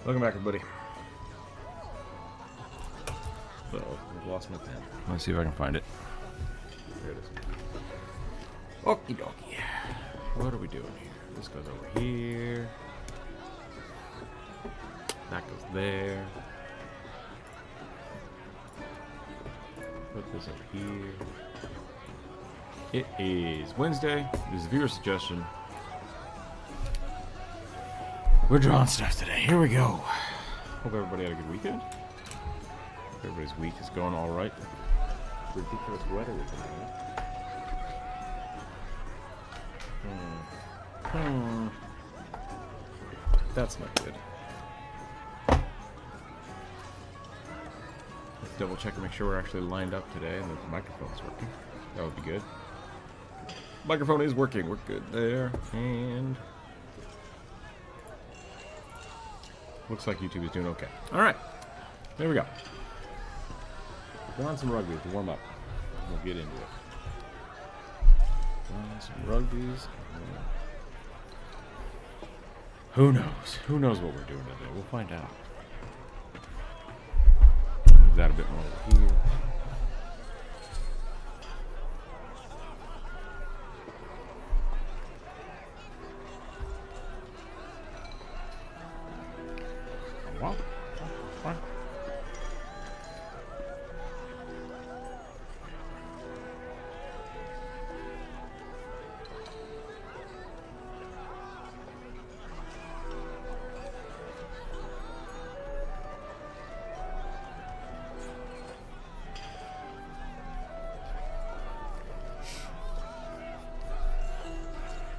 Welcome back, everybody. So, I've lost my pen. Let's see if I can find it. There it is. Okie dokie. What are we doing here? This goes over here. That goes there. Put this over here. It is Wednesday. This is a viewer suggestion. We're drawing stuff today. Here we go. Hope everybody had a good weekend. Hope everybody's week is going all right. Ridiculous weather we've been having. That's not good. Let's double check and make sure we're actually lined up today and that the microphone's working. That would be good. Microphone is working. We're good there. And looks like YouTube is doing okay. All right. There we go. We're on some rugby to warm up. We'll get into it. On some rugbies. Who knows? Who knows what we're doing today? We'll find out. Move that a bit more over here.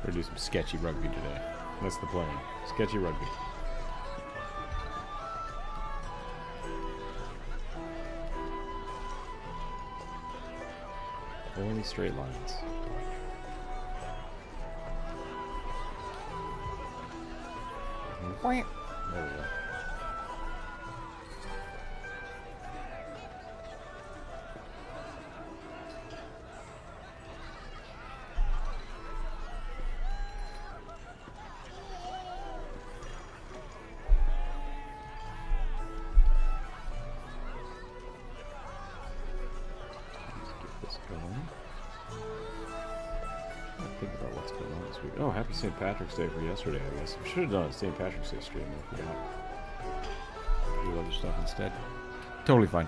We're gonna do some sketchy rugby today. That's the plan. Sketchy rugby. Only straight lines. There we go. Oh, happy St. Patrick's Day for yesterday, I guess. We should have done a St. Patrick's Day stream, I forgot. Do other stuff instead. Totally fine.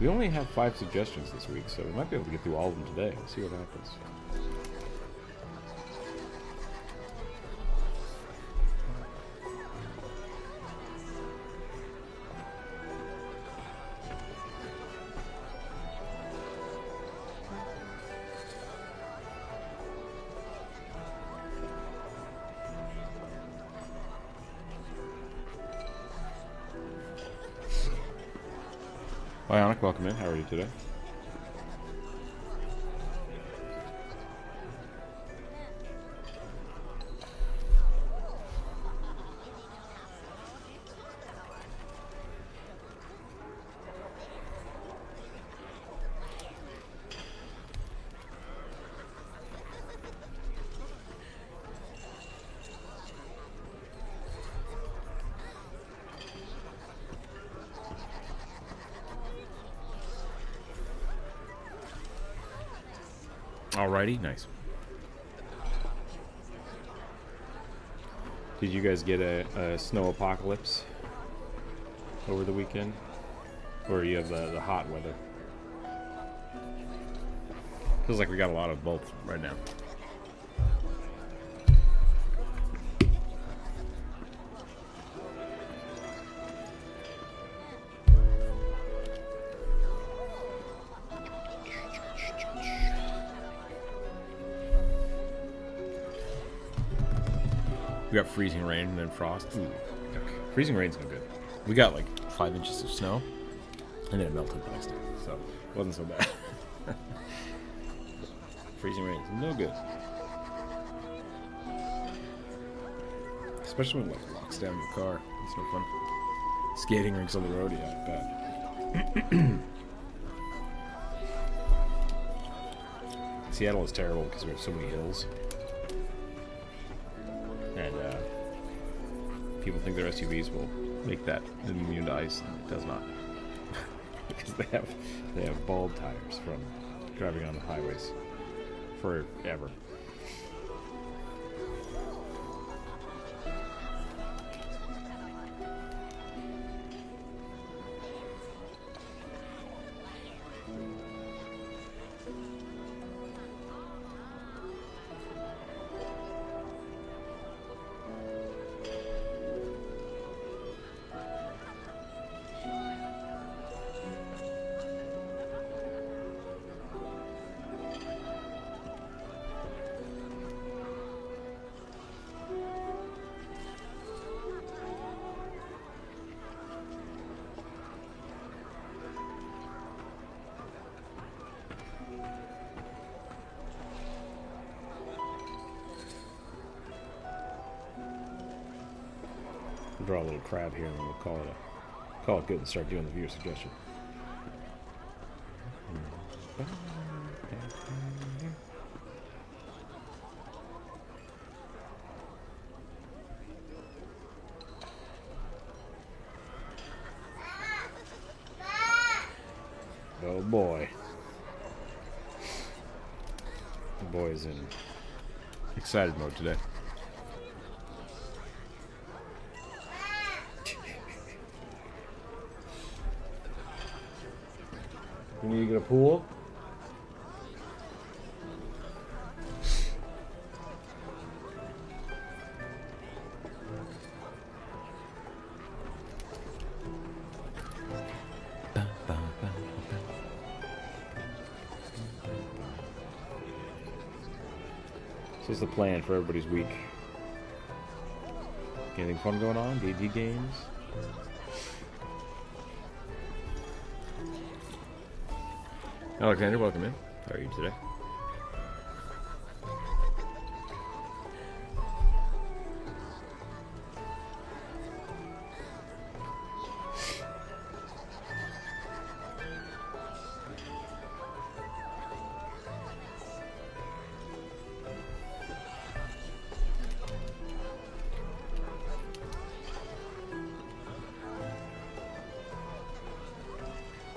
We only have 5 suggestions this week, so we might be able to get through all of them today. Let's see what happens. Bionic, welcome in. How are you today? Alrighty, nice. Did you guys get a snow apocalypse over the weekend? Or you have the hot weather? Feels like we got a lot of both right now. We got freezing rain and then frost. Ooh, freezing rain's no good. We got like 5 inches of snow, and then it melted the next day, so it wasn't so bad. Freezing rain's no good. Especially when it like locks down your car. It's no fun. Skating rinks on the road, yeah, bad. Seattle is terrible because we have so many hills. people think their SUVs will make that immune to ice, and it does not. Because they have bald tires from driving on the highways forever. Draw a little crab here, and then we'll call it good and start doing the viewer suggestion. Oh boy. The boy is in excited mode today. You need to get a pool? This is the plan for everybody's week. Anything fun going on? D&D games? Alexander, welcome in. How are you today?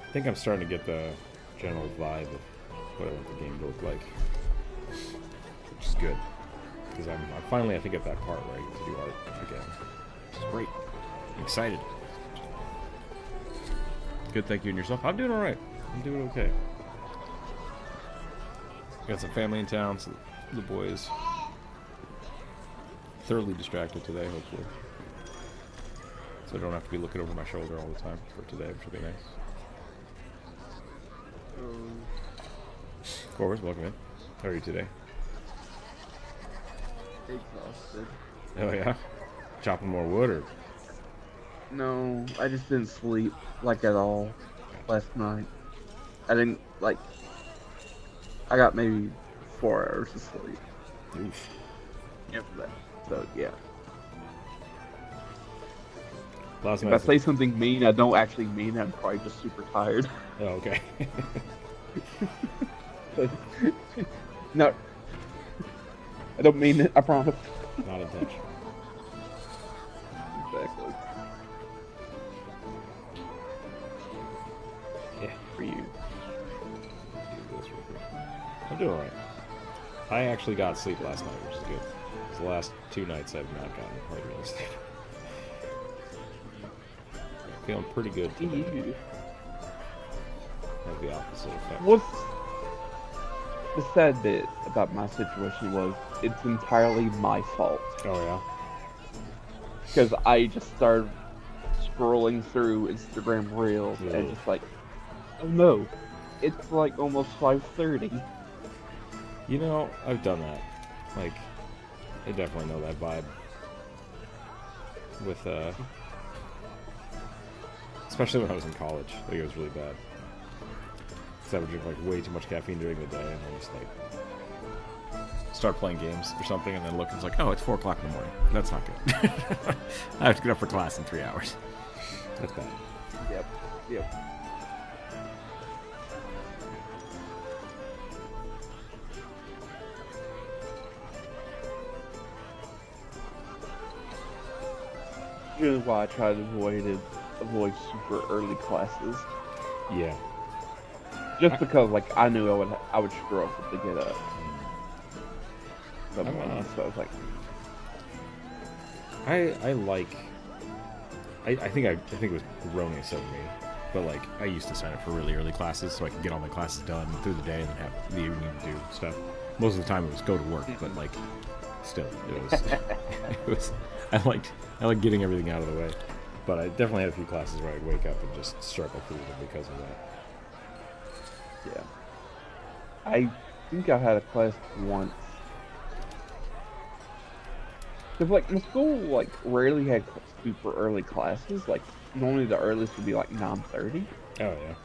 I think I'm starting to get the general vibe of what I want the game to look like, which is good, because I'm finally, I think, at that part where I get to do art again, which is great. I'm excited. Good, thank you. And yourself? I'm doing all right. I'm doing okay. Got some family in town, so the boys thoroughly distracted today, hopefully, so I don't have to be looking over my shoulder all the time for today, which will be nice. Corvus, welcome in. How are you today? Exhausted. Oh yeah? Chopping more wood, or? No, I just didn't sleep, like, at all last night. I didn't, like, I got maybe 4 hours of sleep. Oof. After that. So, yeah. Last If night I say something mean, I don't actually mean it. I'm probably just super tired. Oh, okay. No, I don't mean it, I promise. Not intentional. Exactly. Yeah. For you. I'm doing alright. I actually got sleep last night, which is good. Because the last 2 nights I've not gotten hardly any sleep. Feeling pretty good today. Have the opposite effect. What's the sad bit about my situation was it's entirely my fault. Oh yeah? Because I just started scrolling through Instagram Reels and just like, oh no, it's like almost 5:30. You know, I've done that. Like, I definitely know that vibe. With, especially when I was in college. I think it was really bad. Because I would drink, like, way too much caffeine during the day, and I just, like, start playing games or something, and then look, and it's like, oh, it's 4 o'clock in the morning. That's not good. I have to get up for class in 3 hours. That's bad. Yep. usually why I try to avoid super early classes. Yeah. Just because, like, I knew I would struggle to get up. So I was like, I like. I think it was erroneous of me, but like I used to sign up for really early classes so I could get all my classes done through the day and then have the evening to do stuff. Most of the time it was go to work, but like still it was it was I liked getting everything out of the way. But I definitely had a few classes where I'd wake up and just struggle through them because of that. yeah. I think I had a class once. Because, like, my school, like, rarely had super early classes. Like, normally the earliest would be, like, 9:30. Oh, yeah.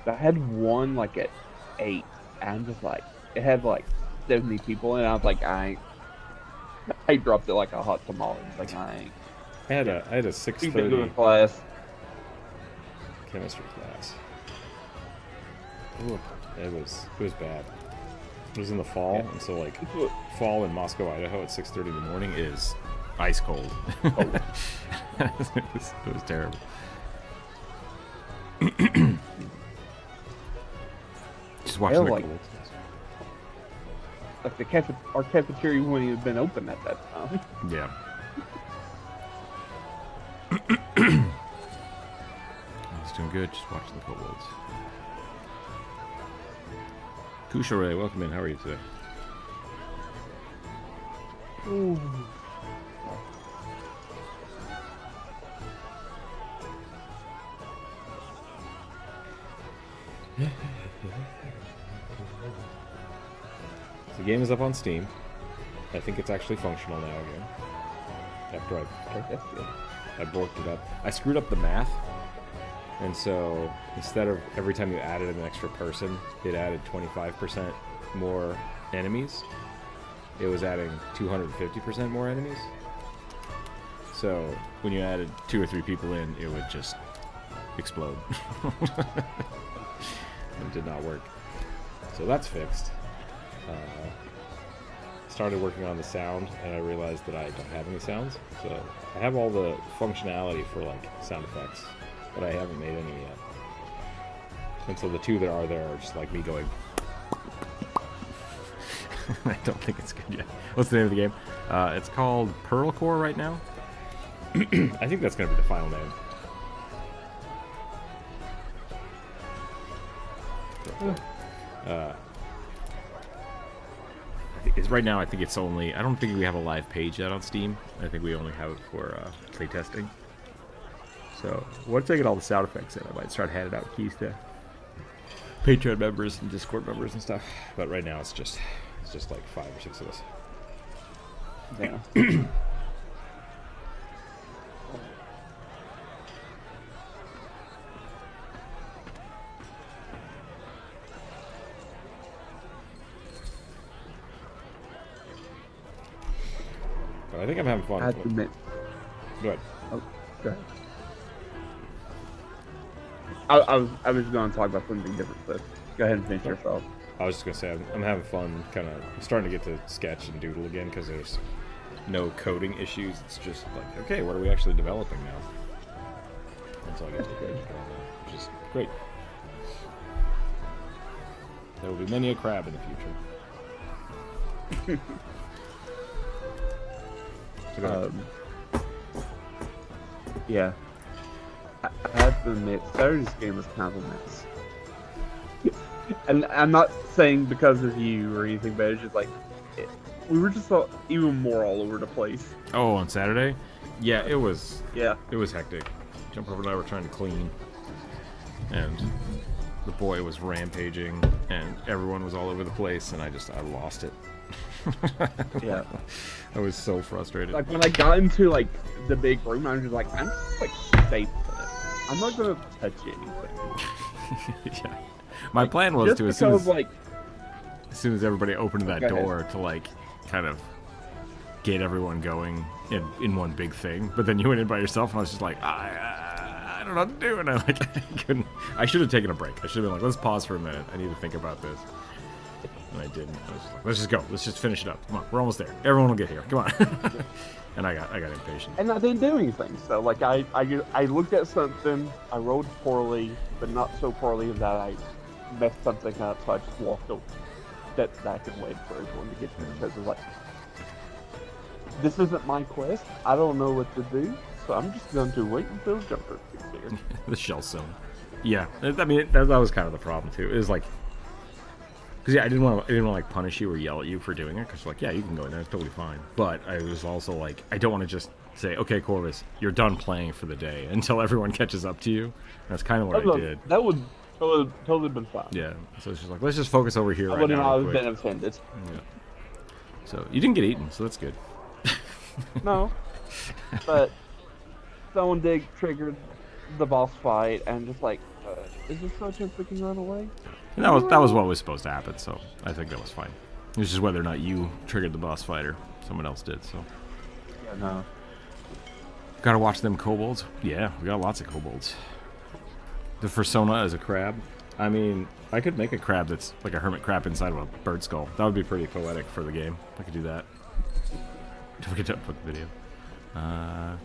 But I had one, like, at 8. And I'm just like, it had, like, 70 people in it. I was like, I dropped it like a hot tamale. Like, I had a ain't 6:30 class. chemistry class. Ooh, it was bad. It was in the fall, Yeah. and so like fall in Moscow, Idaho at 6:30 in the morning is ice cold. Oh. it was terrible. Just watching the like, cold. Like our cafeteria wouldn't even been open at that time. Yeah. I was doing good, just watching the kobolds. Kushore, welcome in. How are you today? Ooh. The game is up on Steam. I think it's actually functional now again. After I borked it up. I screwed up the math. And so instead of every time you added an extra person, it added 25% more enemies. It was adding 250% more enemies. So when you added 2 or 3 people in, it would just explode. It did not work. So that's fixed. Started working on the sound, and I realized that I don't have any sounds. So I have all the functionality for like sound effects, but I haven't made any yet. And so the 2 that are there are just like me going. I don't think it's good yet. What's the name of the game? It's called Pearl Core right now. I think that's going to be the final name. Right now, I think it's only. I don't think we have a live page yet on Steam. I think we only have it for playtesting. So once I get all the sound effects in, I might start handing out keys to Patreon members and Discord members and stuff. But right now, it's just like 5 or 6 of us. Yeah. But I think I'm having fun. I have to admit. Go ahead. Oh, go ahead. I was going to talk about something different, but go ahead and finish yourself. I was just going to say, I'm having fun, kind of starting to get to sketch and doodle again, because there's no coding issues. It's just like, okay, what are we actually developing now? And so I get to do that, which is great. There will be many a crab in the future. Yeah. I have to admit, Saturday's game was kind of a mess. And I'm not saying because of you or anything, but it's just like, we were just even more all over the place. Oh, on Saturday? Yeah, it was. Yeah. It was hectic. Jumper and I were trying to clean, and the boy was rampaging, and everyone was all over the place, and I lost it. Yeah. I was so frustrated. Like when I got into like the big room, I was just like, I'm just like safe with it. I'm not gonna touch anything. Yeah. My plan was just to, as soon as everybody opened that door, to like kind of get everyone going in one big thing. But then you went in by yourself, and I was just like, I don't know what to do, and I couldn't. I should have taken a break. I should have been like, let's pause for a minute. I need to think about this. and I didn't. I was just like, let's just go. Let's just finish it up. Come on, we're almost there. Everyone will get here. Come on. And I got impatient. And I didn't do anything. So like I looked at something, I rolled poorly, but not so poorly that I messed something up. So I just walked over, stepped back, and waited for everyone to get here because it was like, this isn't my quest. I don't know what to do, so I'm just going to wait until Jumper gets here. The shell zone. Yeah, I mean that was kind of the problem too. It was like, because yeah, I didn't want to like punish you or yell at you for doing it. Because like, yeah, you can go in there, it's totally fine. But I was also like, I don't want to just say, okay, Corvus, you're done playing for the day until everyone catches up to you. That's kind of what I did. That would totally been fine. Yeah, so it's just like, let's just focus over here I right now. I would have been offended. Yeah. So you didn't get eaten, so that's good. No, but someone did trigger the boss fight, and just like, is this no chance we can run away? And that was what was supposed to happen, so I think that was fine. It was just whether or not you triggered the boss fight or someone else did. So Yeah, no. gotta watch them kobolds. Yeah, we got lots of kobolds. The persona as a crab. I mean, I could make a crab that's like a hermit crab inside of a bird skull. That would be pretty poetic for the game. I could do that. Don't forget to upload the video. How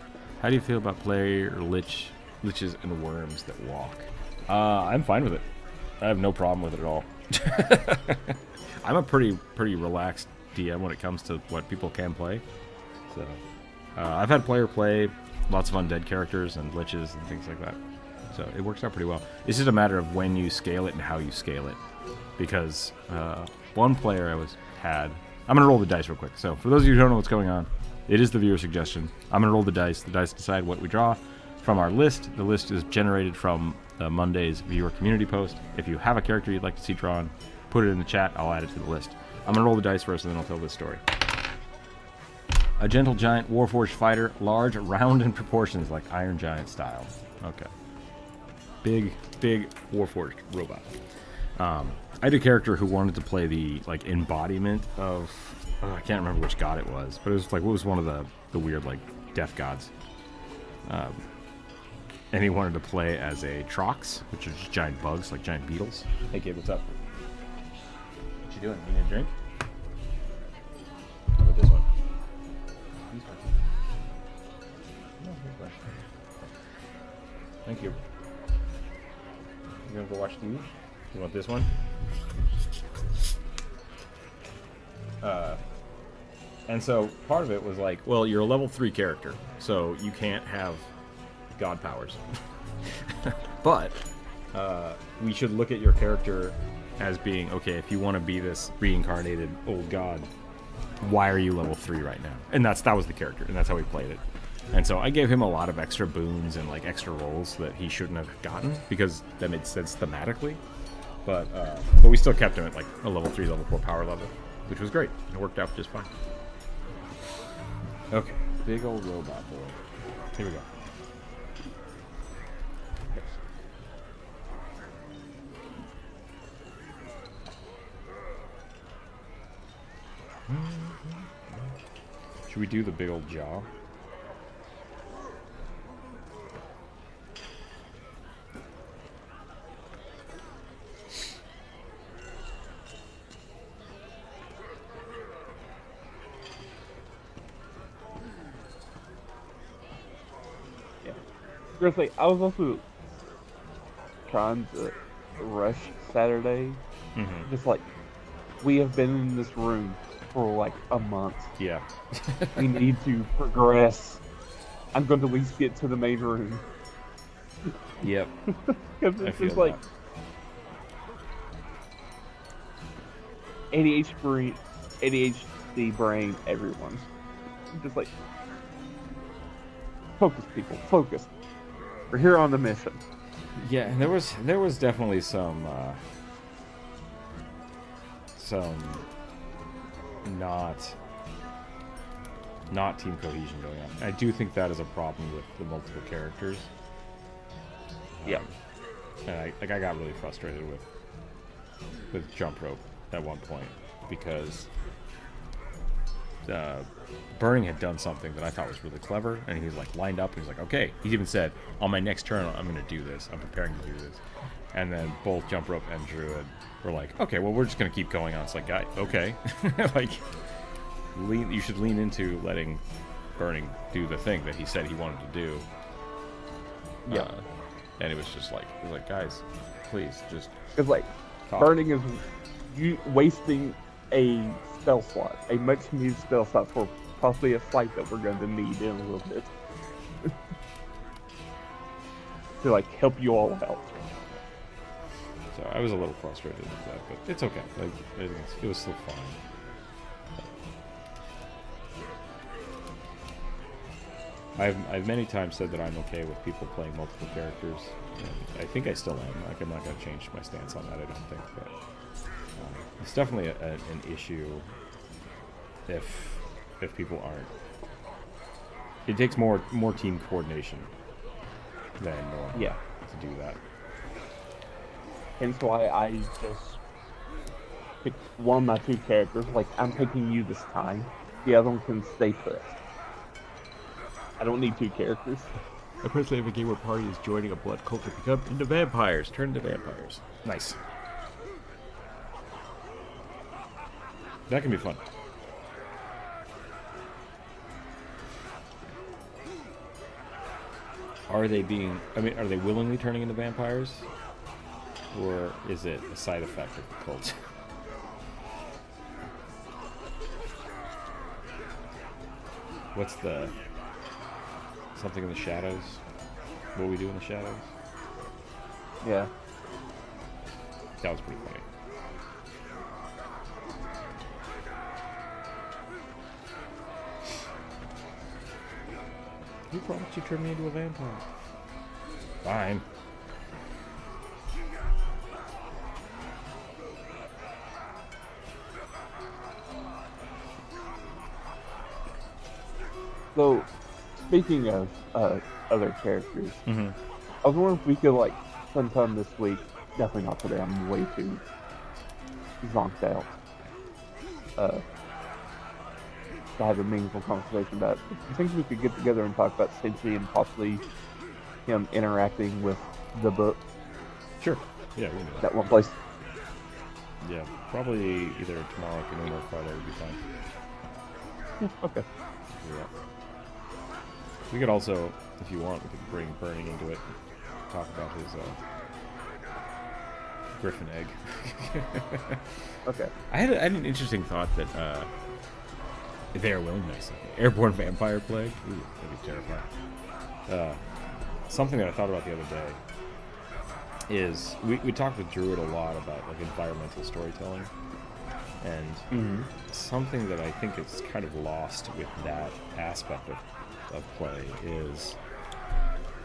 do you feel about player liches and worms that walk? I'm fine with it. I have no problem with it at all. I'm a pretty relaxed DM when it comes to what people can play. So I've had player play lots of undead characters and liches and things like that. So it works out pretty well. It's just a matter of when you scale it and how you scale it. Because one player I'm going to roll the dice real quick. So for those of you who don't know what's going on, it is the viewer suggestion. I'm going to roll the dice. The dice decide what we draw from our list. The list is generated from Monday's viewer community post. If you have a character you'd like to see drawn, put it in the chat. I'll add it to the list. I'm going to roll the dice first, and then I'll tell this story. A gentle giant warforged fighter, large, round in proportions, like Iron Giant style. Okay. Big warforged robot. I had a character who wanted to play the like embodiment of I can't remember which god it was, but it was like what was one of the weird like death gods. And he wanted to play as a Trox, which are just giant bugs, like giant beetles. Hey kid, what's up? What you doing? You need a drink? How about this one? Thank you. You gonna go watch TV? You want this one? And so part of it was like, well, you're a level 3 character, so you can't have god powers. But we should look at your character as being, okay, if you want to be this reincarnated old god, why are you level 3 right now? And that was the character, and that's how we played it. And so I gave him a lot of extra boons and like extra rolls that he shouldn't have gotten because that made sense thematically. But we still kept him at like a level 3, level 4 power level, which was great. It worked out just fine. Okay, big old robot boy. Here we go. Should we do the big old jaw? Seriously, I was also trying to rush Saturday. Mm-hmm. Just like, we have been in this room for like a month. Yeah. We need to progress. I'm going to at least get to the main room. Yep. Because it's just like ADHD brain, everyone. Just like, focus, people, focus. We're here on the mission. Yeah, and there was definitely some not team cohesion going on. I do think that is a problem with the multiple characters. Yeah. And I got really frustrated with jump rope at one point because Burning had done something that I thought was really clever, and he was like lined up. And he's like, okay. He even said, on my next turn, I'm going to do this. I'm preparing to do this. And then both Jump Rope and Druid were like, okay, well, we're just going to keep going on. It's like, guy, okay. Like, you should lean into letting Burning do the thing that he said he wanted to do. Yeah. And it was just like, guys, please, just... Because, like, talk. Burning is you wasting a spell slot, a much needed spell slot for possibly a fight that we're going to need in a little bit. To, like, help you all out. So I was a little frustrated with that, but it's okay. Like, I think it was still fine. I've many times said that I'm okay with people playing multiple characters, and I think I still am. Like, I'm not going to change my stance on that, I don't think, but it's definitely an issue if people aren't. It takes more team coordination than normal to do that. Hence why I just picked one of my two characters. Like, I'm picking you this time. The other one can stay put. I don't need two characters. I personally have a game where party is joining a blood cult to become into vampires. Turn into vampires. Nice. That can be fun. Are they willingly turning into vampires? Or is it a side effect of the cult? What's the... something in the shadows? What we do in the shadows? Yeah. That was pretty funny. Who promised you turn me into a vampire? Fine. So, speaking of other characters, Mm-hmm. I was wondering if we could, like, sometime this week, definitely not today, I'm way too zonked out, to have a meaningful conversation about it. I think we could get together and talk about Stitchy and possibly him interacting with the book. Sure. Yeah, we can do that. That one place. Yeah, probably either tomorrow afternoon or Friday would be fine. Yeah, okay. Yeah. We could also, if you want, we could bring Burning into it. Talk about his griffin egg. Okay. I had an interesting thought that if they are willing, nice. Airborne vampire plague. Ooh, that'd be terrifying. Something that I thought about the other day is we talked with Druid a lot about like environmental storytelling, and something that I think is kind of lost with that aspect of play is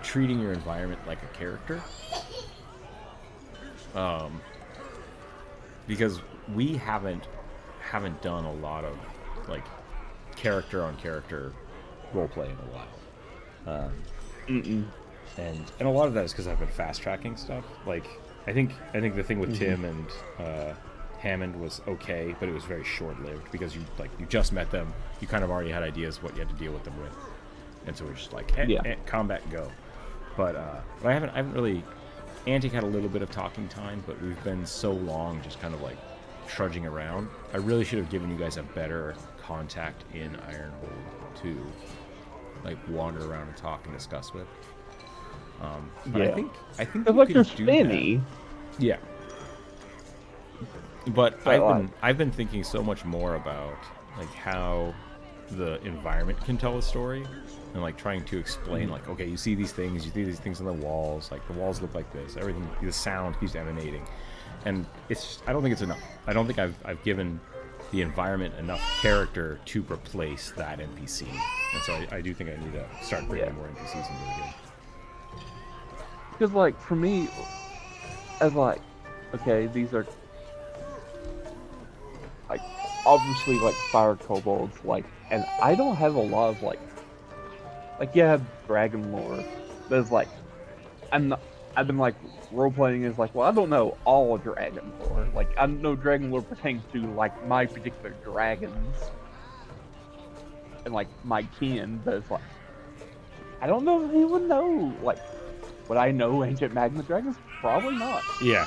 treating your environment like a character. Because we haven't done a lot of like character on character role play in a while. And a lot of that is because I've been fast tracking stuff. Like I think the thing with Tim and Hammond was okay, but it was very short lived because you just met them, you kind of already had ideas what you had to deal with them with, and so we're just like combat go. But I haven't really. Antic had a little bit of talking time, but we've been so long just kind of like trudging around. I really should have given you guys a better contact in Ironhold to like wander around and talk and discuss with. But I think it's like you're spinny. Yeah. But I've been thinking so much more about like how the environment can tell a story, and like trying to explain like, okay, you see these things on the walls, like the walls look like this, everything, the sound keeps emanating, and I don't think it's enough. I don't think I've given the environment enough character to replace that NPC, and so I do think I need to start bringing more NPCs into the game. Because like for me, as like, okay, these are like obviously like fire kobolds, like, and I don't have a lot of like you have dragon lore, but it's like I've been like role playing is like, well, I don't know all dragon lore. Like I know dragon lore pertains to like my particular dragons, and like my kin, but it's like I don't know if anyone know. Like, would I know ancient magma dragons? Probably not. Yeah,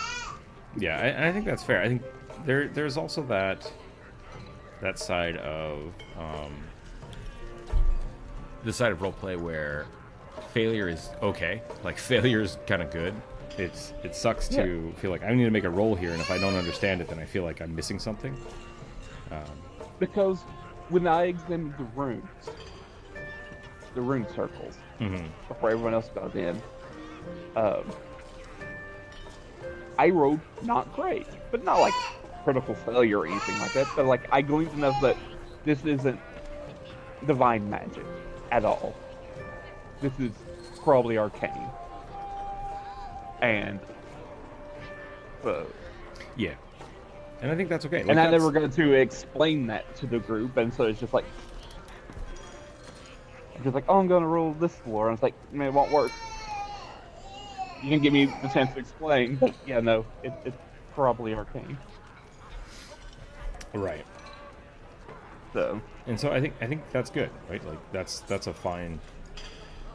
yeah. I think that's fair. I think there's also that side of the side of roleplay where failure is okay. Like failure is kind of good. It sucks to feel like I need to make a roll here, and if I don't understand it, then I feel like I'm missing something. Because when I examined the rune circles, before everyone else got in, I rolled not great, but not like critical failure or anything like that. But like I gleaned enough that this isn't divine magic at all. This is probably arcane, and Yeah, and I think that's okay. Like, and I never got to explain that to the group, and so it's just like oh, I'm gonna roll this floor, and it's like, man, it won't work. You can give me the chance to explain, but yeah, no, it's probably arcane. Right. So I think that's good, right? Like that's a fine.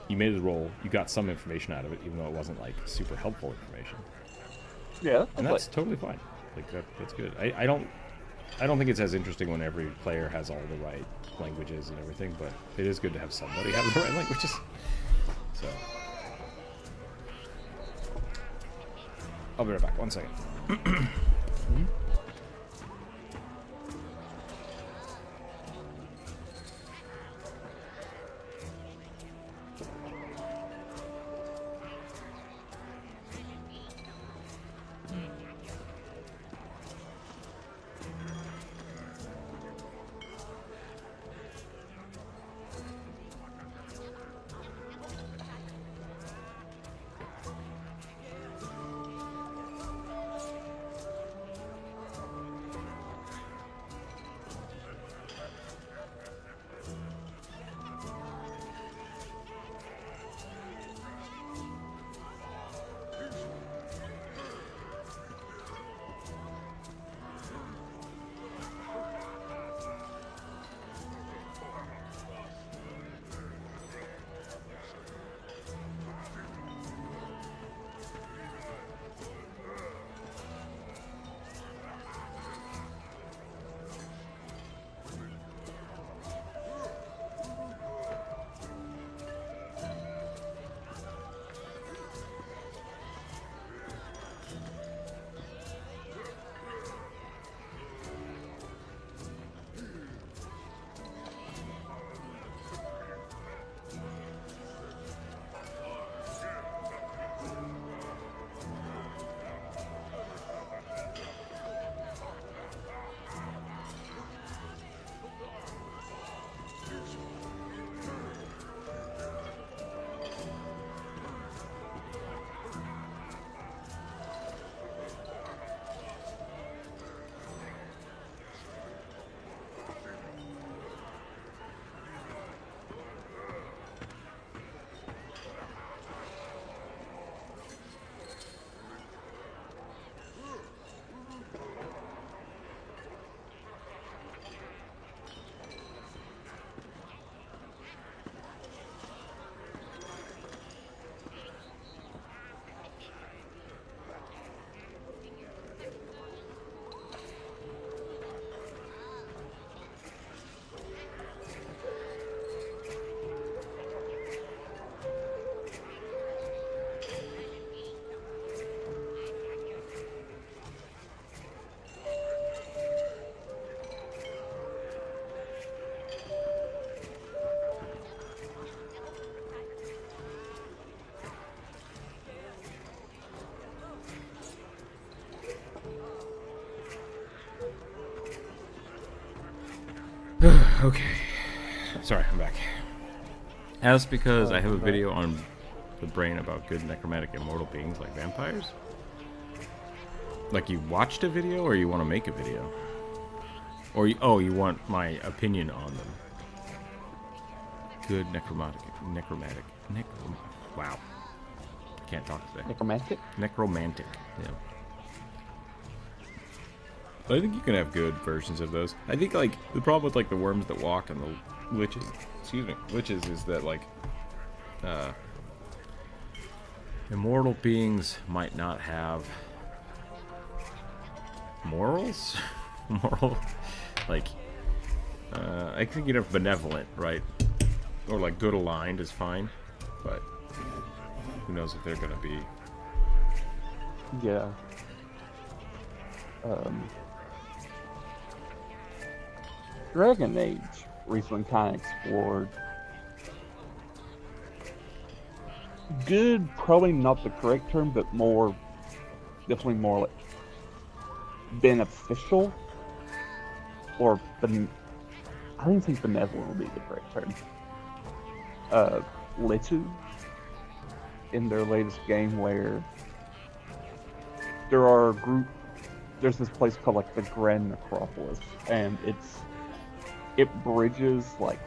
You made the roll. You got some information out of it, even though it wasn't like super helpful information. yeah, And that's totally fine. Like that's good. I don't think it's as interesting when every player has all the right languages and everything, but it is good to have somebody have the right languages. So I'll be right back. 1 second. Okay. Sorry, I'm back. As because I have a video on the brain about good necromantic immortal beings like vampires. Like you watched a video, or you want to make a video? Or you want my opinion on them? Good wow. Can't talk today. necromantic. Necromantic. Yeah. I think you can have good versions of those. I think like the problem with like the worms that walk and the liches, liches is that like immortal beings might not have morals. Moral, like I think you'd have benevolent, right? Or like good aligned is fine, but who knows if they're gonna be. Yeah. Dragon Age recently kind of explored good, probably not the correct term, but more, definitely more like beneficial, or I don't think benevolent would be the correct term. Liches in their latest game where there's this place called like the Grand Necropolis, and it bridges like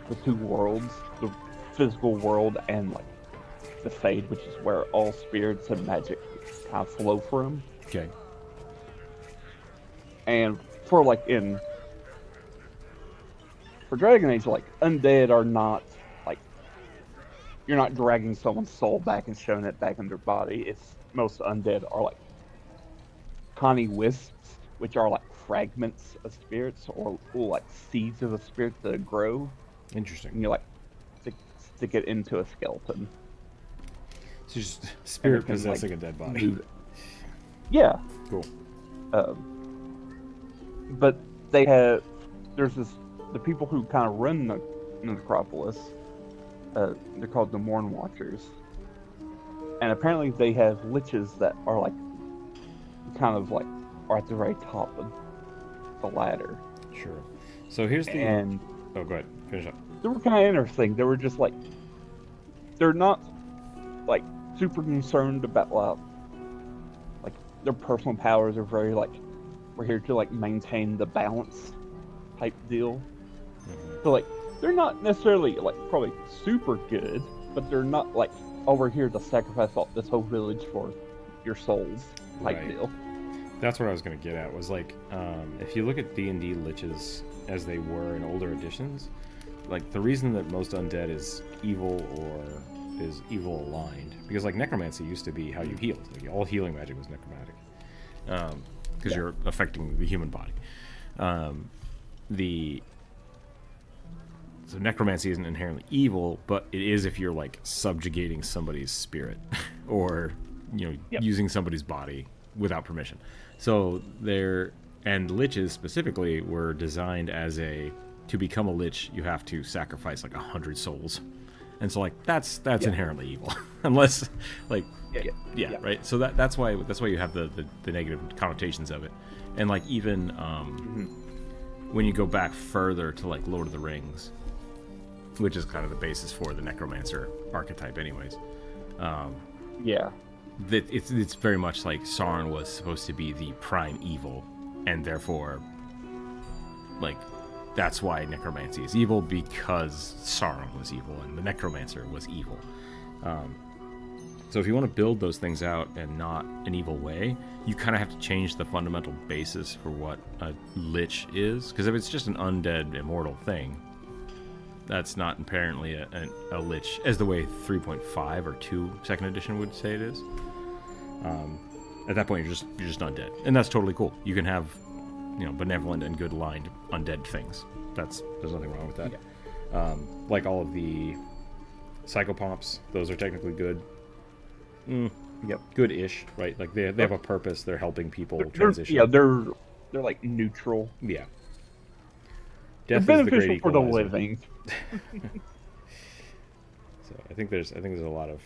the two worlds, the physical world and like the Fade, which is where all spirits and magic kind of flow from. Okay. And for Dragon Age, like undead are not like, you're not dragging someone's soul back and showing it back in their body. It's most undead are like tiny wisps, which are like fragments of spirits or like seeds of a spirit that grow. Interesting. And you like stick it into a skeleton. So just spirit can, possessing like, a dead body. Yeah. Cool. But there's the people who kind of run the necropolis, they're called the Morn Watchers. And apparently they have liches that are like, kind of like, are at the very top of the ladder. Sure. So here's the... And... Oh, go ahead. Finish up. They were kind of interesting. They were just like... They're not, like, super concerned about, like, their personal powers are very, like, we're here to, like, maintain the balance type deal. Mm-hmm. So, like, they're not necessarily, like, probably super good, but they're not, like, over here to sacrifice this whole village for your souls type deal. That's what I was going to get at, was, like, if you look at D&D liches as they were in older editions, like, the reason that most undead is evil or is evil aligned, because, like, necromancy used to be how you healed. Like, all healing magic was necromantic. Because you're affecting the human body. So necromancy isn't inherently evil, but it is if you're like subjugating somebody's spirit or using somebody's body without permission. So and liches specifically were designed as to become a lich you have to sacrifice like 100 souls. And so like that's inherently evil. Unless like right. So that's why you have the negative connotations of it. And like even when you go back further to like Lord of the Rings, which is kind of the basis for the necromancer archetype anyways. It's very much like Sauron was supposed to be the prime evil, and therefore like that's why necromancy is evil, because Sauron was evil and the necromancer was evil. So if you want to build those things out and not an evil way, you kind of have to change the fundamental basis for what a lich is. Because if it's just an undead immortal thing, that's not apparently a lich, as the way 3.5 or 2 second edition would say it is. At that point, you're just undead, and that's totally cool. You can have benevolent and good aligned undead things. There's nothing wrong with that. Yeah. Like all of the psychopomps, those are technically good. Good-ish, right? Like they have a purpose. They're helping people transition. They're like neutral. Yeah. Death they're beneficial for the living. So I think there's a lot of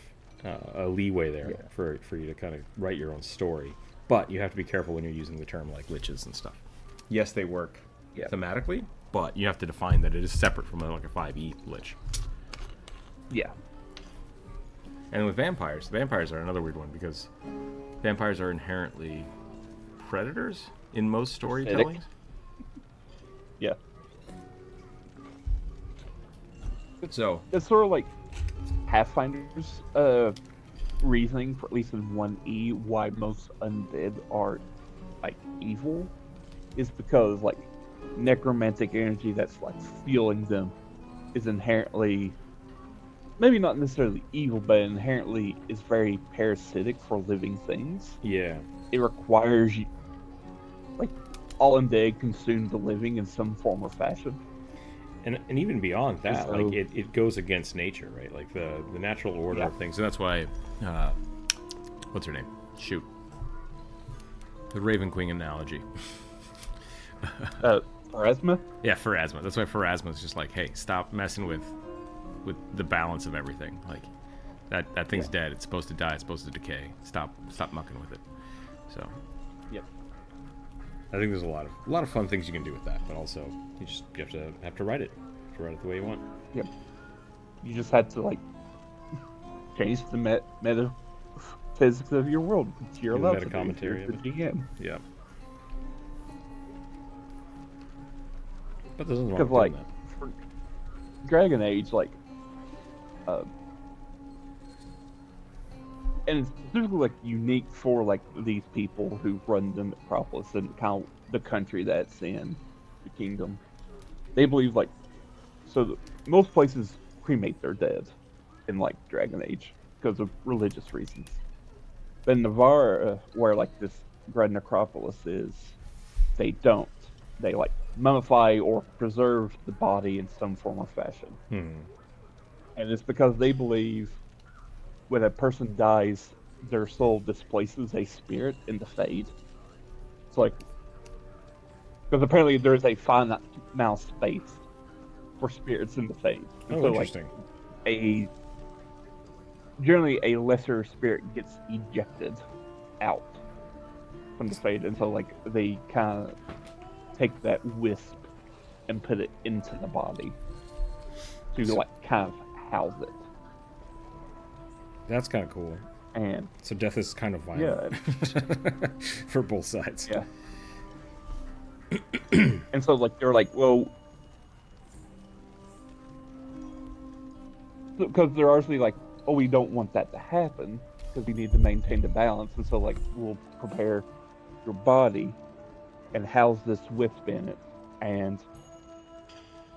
a leeway there for you to kind of write your own story, but you have to be careful when you're using the term like liches and stuff. Yes, they work thematically, but you have to define that it is separate from like a 5e lich. Yeah. And with vampires are another weird one, because vampires are inherently predators in most storytellings. Yeah. So it's sort of like Pathfinder's reasoning, for at least in 1E, why most undead are like evil. is because like necromantic energy that's like fueling them is inherently, maybe not necessarily evil, but inherently is very parasitic for living things. Yeah. It requires you, like, all undead consume the living in some form or fashion. And even beyond And that, like so, it goes against nature, right? Like the natural order yeah, of things. And that's why uh, what's her name? Shoot. The Raven Queen analogy. Pharasma? Yeah, Pharasma. That's why Pharasma is just like, hey, stop messing with the balance of everything. Like that thing's dead. It's supposed to die. It's supposed to decay. Stop mucking with it. So Yep. I think there's a lot of fun things you can do with that, but also you have to write it. You have to write it the way you want. Yep. You just had to like change the metaphysics of your world. You're Do the allowed meta to commentary do. of You're the GM. Yeah. But there's nothing wrong Because with like doing that. for Dragon Age, like, and it's specifically like unique for like these people who run the metropolis and kind of the country that's in the kingdom. They believe like, most places cremate their dead in like Dragon Age because of religious reasons. But in Navarre, where like this Dread Necropolis is, they don't. They like mummify or preserve the body in some form or fashion. And it's because they believe when a person dies, their soul displaces a spirit in the Fade. It's like, because apparently there is a finite amount of space for spirits in the Fade. And Oh, so interesting. like generally a lesser spirit gets ejected out from the Fade, and so like they kind of take that wisp and put it into the body to like kind of house it. That's kind of cool. And So death is kind of violent. yeah, For both sides. yeah. And so like they're like, well, because they're actually like, oh, we don't want that to happen because we need to maintain the balance, and so like we'll prepare your body and house this wisp in it, and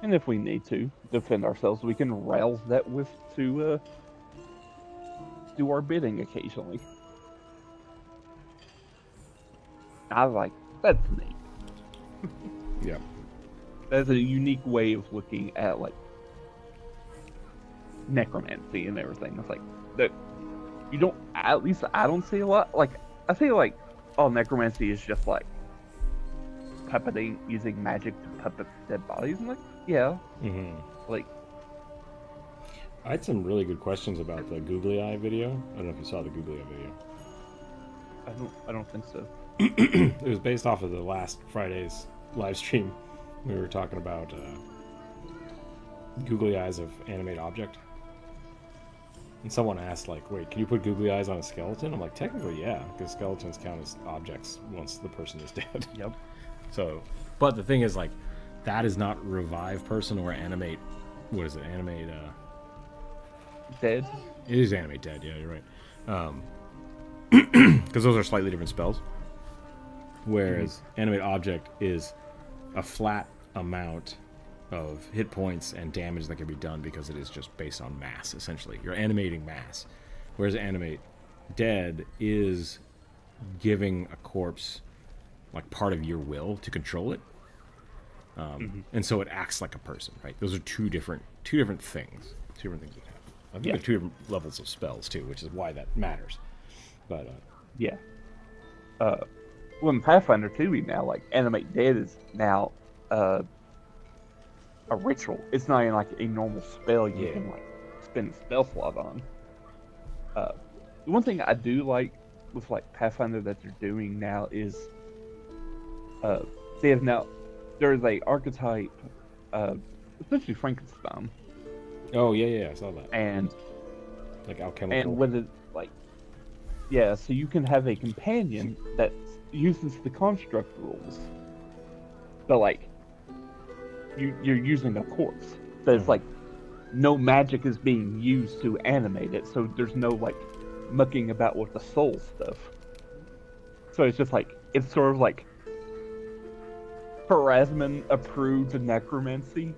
if we need to defend ourselves, we can rouse that wisp to do our bidding occasionally. I was like, that's neat. Yeah. That's a unique way of looking at like necromancy and everything. It's like that you don't, at least I don't see a lot. Like I feel like all necromancy is just like puppeting, using magic to puppet dead bodies. I'm like, yeah, like I had some really good questions about the googly eye video. I don't know if you saw the googly eye video. I don't think so. It was based off of the last Friday's live stream. We were talking about googly eyes of animate object. And someone asked, like, wait, can you put googly eyes on a skeleton? I'm like, technically, yeah, because skeletons count as objects once the person is dead. Yep. So, but the thing is, like, that is not revive person or animate. What is it? Animate. Dead. It is animate dead. Yeah, you're right. Because those are slightly different spells. Whereas animate object is a flat amount of hit points and damage that can be done because it is just based on mass, essentially. You're animating mass. Whereas animate dead is giving a corpse like part of your will to control it. And so it acts like a person, right? Those are two different things. Two different things that happen. I think they're two different levels of spells too, which is why that matters. But Yeah. Well, in Pathfinder 2, now like animate dead is now a ritual. It's not even like a normal spell you can like spend a spell slot on. The one thing I do like with like Pathfinder that they're doing now is they have now, there's a archetype, especially Frankenstein, oh yeah, I saw that. and Like alchemical. and with it like, yeah, so you can have a companion that uses the construct rules, but like you're using a corpse, so it's like no magic is being used to animate it, so there's no like mucking about with the soul stuff. So it's just like, it's sort of like Pharasman approved of necromancy.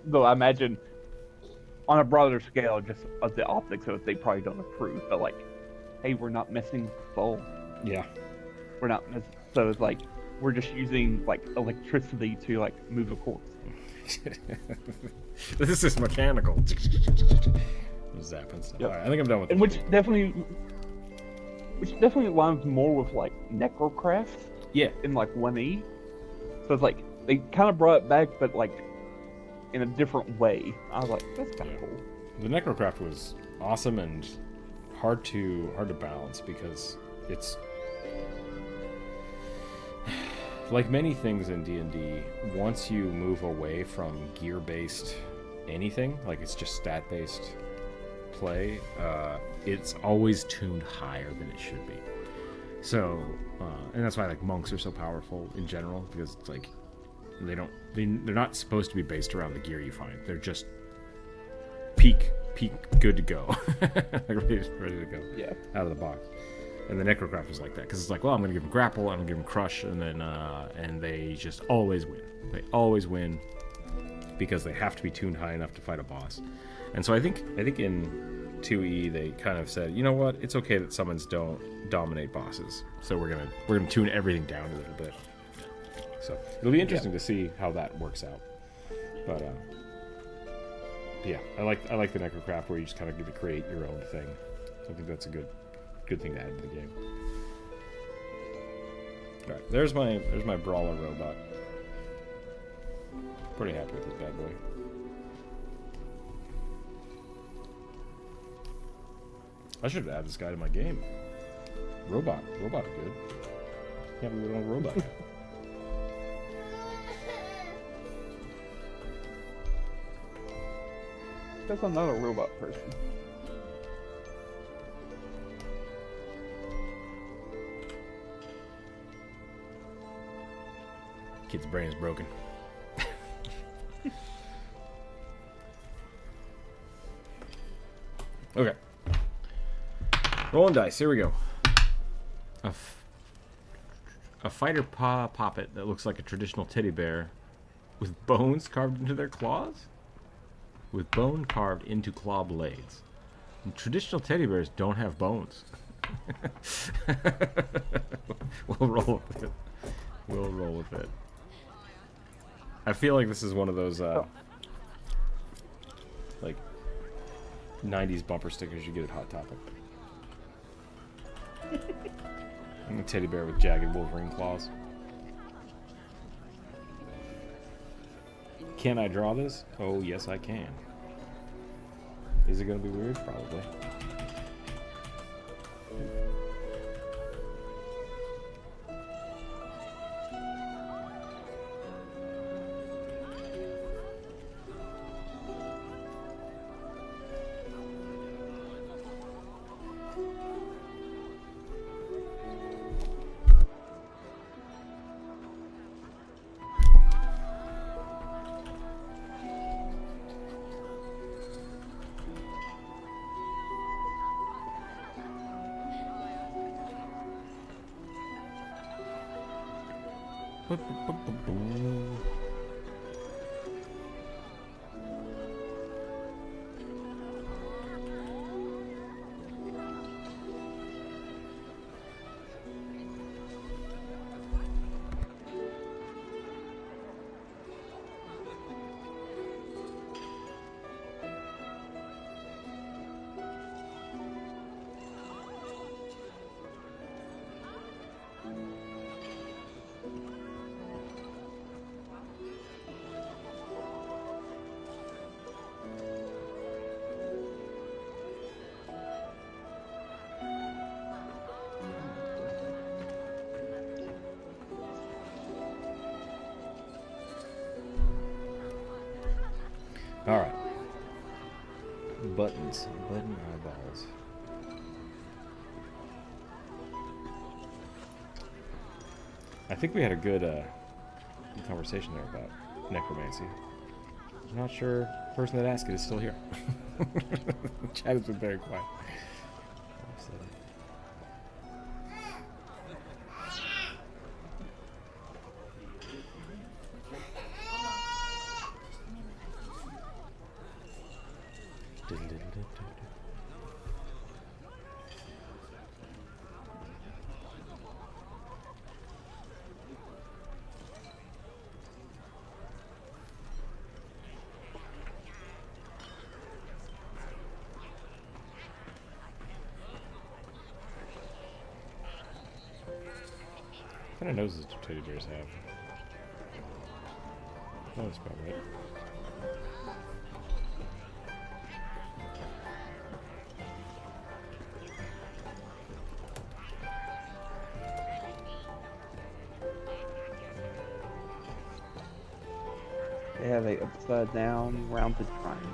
Though I imagine on a broader scale, just of the optics of it, they probably don't approve. But like, hey, we're not missing soul. Yeah. We're not so it's like we're just using like electricity to like move a corpse. This is mechanical. Zap and stuff. Yep. Alright, I think I'm done with And this. which definitely aligns more with like necrocraft Yeah. in like 1E. So it's like they kind of brought it back, but like in a different way. I was like, that's kind of cool. The Necrocraft was awesome and hard to balance because it's like many things in D&D. Once you move away from gear-based anything, like it's just stat-based play, it's always tuned higher than it should be. So, and that's why like monks are so powerful in general, because it's like they're not supposed to be based around the gear you find. They're just peak good to go. Like ready to go. Yeah. Out of the box. And the Necrocraft was like that, because it's like, well, I'm going to give them grapple, I'm going to give them crush, and then and they just always win. They always win because they have to be tuned high enough to fight a boss. And so I think in 2E they kind of said, you know what, it's okay that summons don't dominate bosses, so we're gonna tune everything down a little bit. So it'll be interesting to see how that works out. But yeah, I like the Necrocraft where you just kind of get to create your own thing. I think that's a good thing to add to the game. All right, there's my brawler robot. Pretty happy with this bad boy. I should add this guy to my game. Robot are good. Can't believe we don't have a robot yet. Guess I'm not a robot person. Kid's brain is broken. Okay. Rolling dice. Here we go. A fighter poppet that looks like a traditional teddy bear with bones carved into their claws? With bone carved into claw blades. And traditional teddy bears don't have bones. We'll roll with it. We'll roll with it. I feel like this is one of those like 90s bumper stickers you get at Hot Topic. I'm a teddy bear with jagged Wolverine claws. Can I draw this? Oh, yes, I can. Is it going to be weird? Probably. All right. Buttons. Button eyeballs. I think we had a good conversation there about necromancy. I'm not sure the person that asked it is still here. Chat has been very quiet. What kind of noses do teddy bears have? Oh, that's about right. They have a upside down rounded triangle.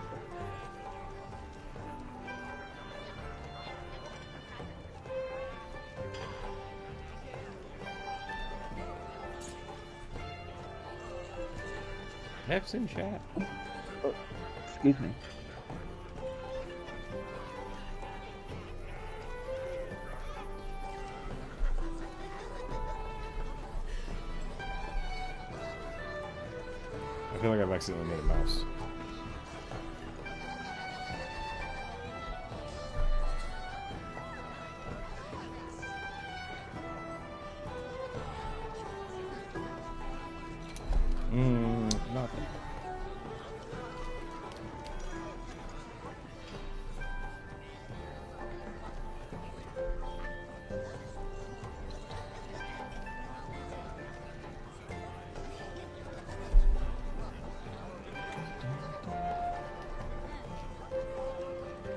F's in chat. Oh, excuse me. I feel like I've accidentally made a mouse. Nothing.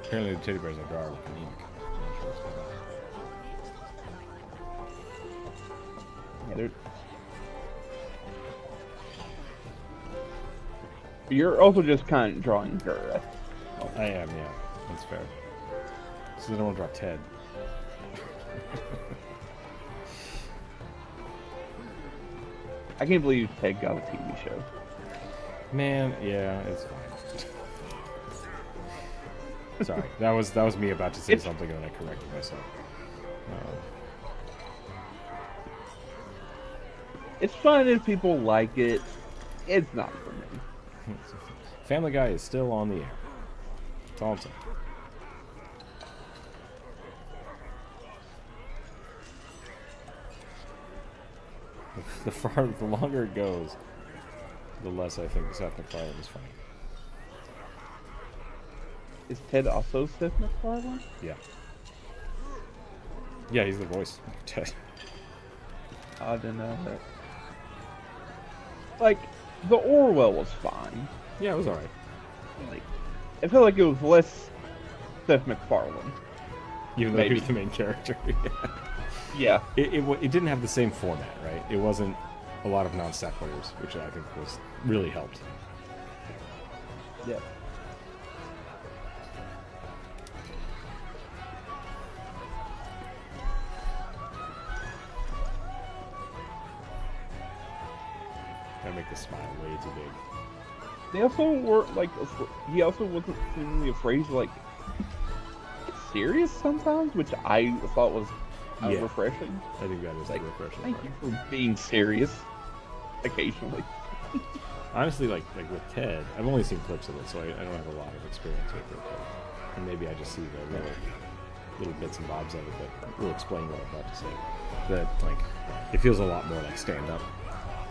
Apparently the teddy bears are dark and ink. Yeah, they're... You're also just kind of drawing Gura. I am, yeah. That's fair. So I don't want to draw Ted. I can't believe Ted got a TV show. Man, yeah, it's fine. Sorry, that was me about to say something and then I corrected myself. It's fun if people like it. It's not for me. Family Guy is still on the air. That's all I'm saying. The longer it goes, the less I think Seth MacFarlane is funny. Is Ted also Seth MacFarlane? Yeah. Yeah, he's the voice of Ted. I didn't know that. Like, the Orwell was fine. Yeah, it was alright. Like, I feel like it was less Seth MacFarlane. Even though he was the main character. Yeah. It didn't have the same format, right? It wasn't a lot of non-sequiturs, which I think was really helped. Yeah. I make the smile way too big. They also weren't like, he also wasn't seemingly afraid to like get serious sometimes, which I thought was refreshing. I think that is like, refreshing. Thank you for being serious occasionally. Honestly, like with Ted, I've only seen clips of it, so I don't have a lot of experience with it. But, and maybe I just see the little bits and bobs of it that will explain what I'm about to say. That like, it feels a lot more like stand-up,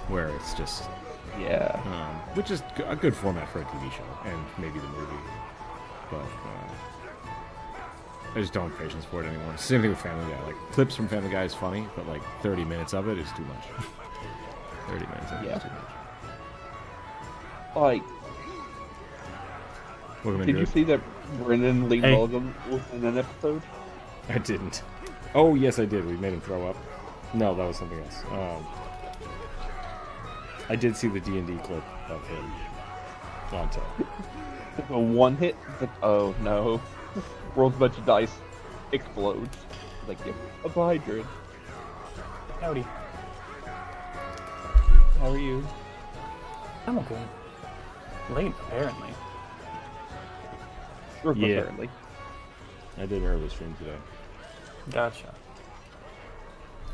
where it's just which is a good format for a TV show and maybe the movie, but I just don't have patience for it anymore. Same thing with Family Guy. Like clips from Family Guy is funny, but like 30 minutes of it is too much. 30 minutes of it is too much. Like, did you see that Brendan Lee Mulligan was in an episode? I didn't. Oh yes, I did. We made him throw up. No, that was something else. I did see the D&D clip of him on Ted. A one hit? It's like, oh no. Rolls a bunch of dice, explodes. Like, a hydrant. Howdy. How are you? I'm okay. Late, apparently. Apparently. I did an early stream today. Gotcha.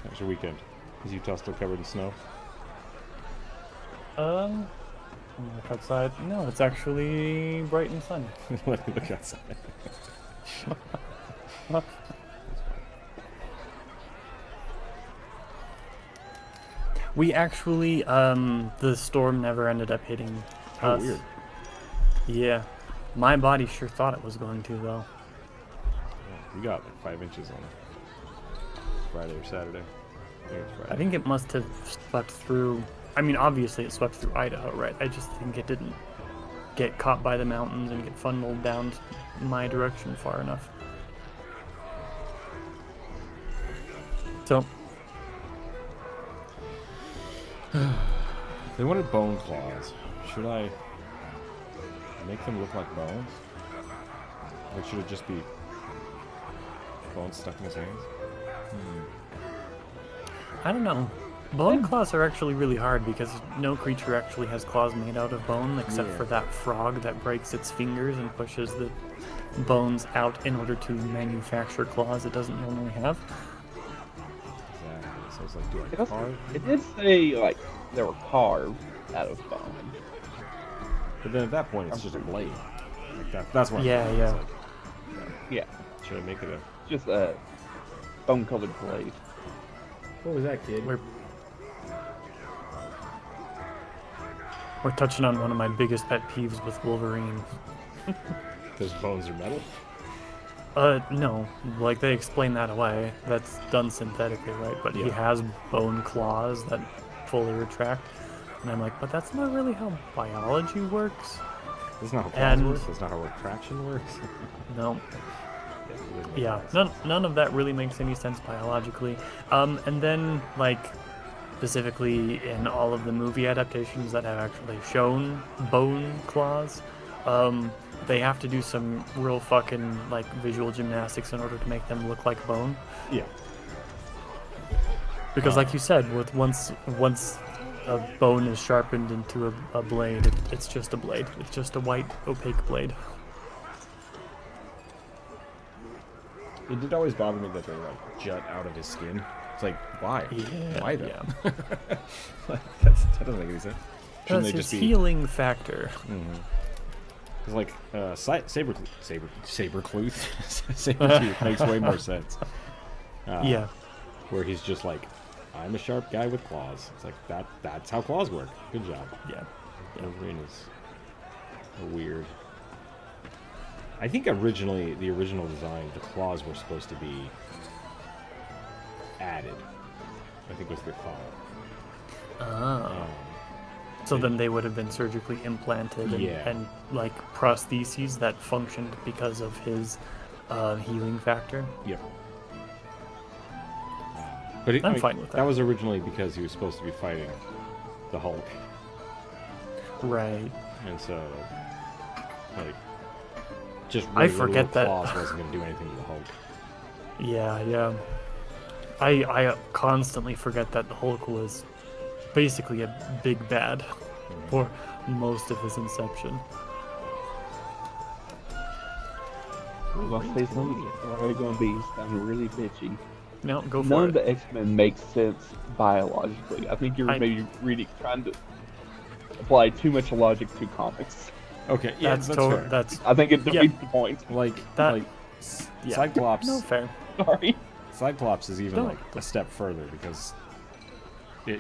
How was your weekend? Is Utah still covered in snow? Look outside. No, it's actually bright and sunny. Let me look outside. We actually, the storm never ended up hitting us. Weird. Yeah. My body sure thought it was going to, though. Yeah, we got like 5 inches on Friday or Saturday. think it's Friday. I think it must have swept through. I mean, obviously it swept through Idaho, right? I just think it didn't get caught by the mountains and get funneled down my direction far enough. So, They wanted bone claws. Should I make them look like bones? Or should it just be bones stuck in his hands? I don't know. Bone claws are actually really hard because no creature actually has claws made out of bone except Yeah. for that frog that breaks its fingers and pushes the bones out in order to manufacture claws it doesn't normally have. Exactly. So it's like, do I It also- carve? It did say like they were carved out of bone. But then at that point, it's just a blade. Like that's what. Yeah, I'm yeah. Like, Yeah, should I make it a? just a bone-colored blade. What was that, kid? We're touching on one of my biggest pet peeves with Wolverine. Because bones are metal. No, like they explain that away. That's done synthetically, right? But he Yeah. has bone claws that fully retract. And I'm like, but that's not really how biology works. That's not how claws And- work. That's not how retraction works. No. It doesn't make Yeah, sense. none of that really makes any sense biologically. And then, like, specifically in all of the movie adaptations that have actually shown bone claws, they have to do some real fucking, like, visual gymnastics in order to make them look like bone. Yeah. Because, like you said, with once a bone is sharpened into a blade, it's just a blade. It's just a white, opaque blade. It did always bother me that they like jut out of his skin. It's like, why? Yeah, Why though? yeah. That doesn't make any sense. Shouldn't That's they his just be? healing factor. Because like Sabretooth Sabretooth makes way more sense. Yeah. Where he's just like, I'm a sharp guy with claws. It's like that's how claws work. Good job. Yeah. Wolverine is weird. I think originally, the original design, the claws were supposed to be added. I think was their thought. Oh. So then they would have been surgically implanted Yeah. and like prostheses that functioned because of his healing factor. Yep. But I'm fine with that. That was originally because he was supposed to be fighting the Hulk, Right. and so like just I regular forget little that- claws wasn't going to do anything to the Hulk. Yeah, yeah. I constantly forget that the Hulk was basically a big bad for most of his inception. I was gonna say something. We're gonna be sounding really bitchy. No, go None for of it. the X-Men makes sense biologically. I think you're I- maybe really trying to apply too much logic to comics. Okay, yeah, That's that's fair. that's I think it Yeah. defeats the point. Like that- like yeah. Cyclops. No fair. Sorry. Cyclops is even Don't. like a step further because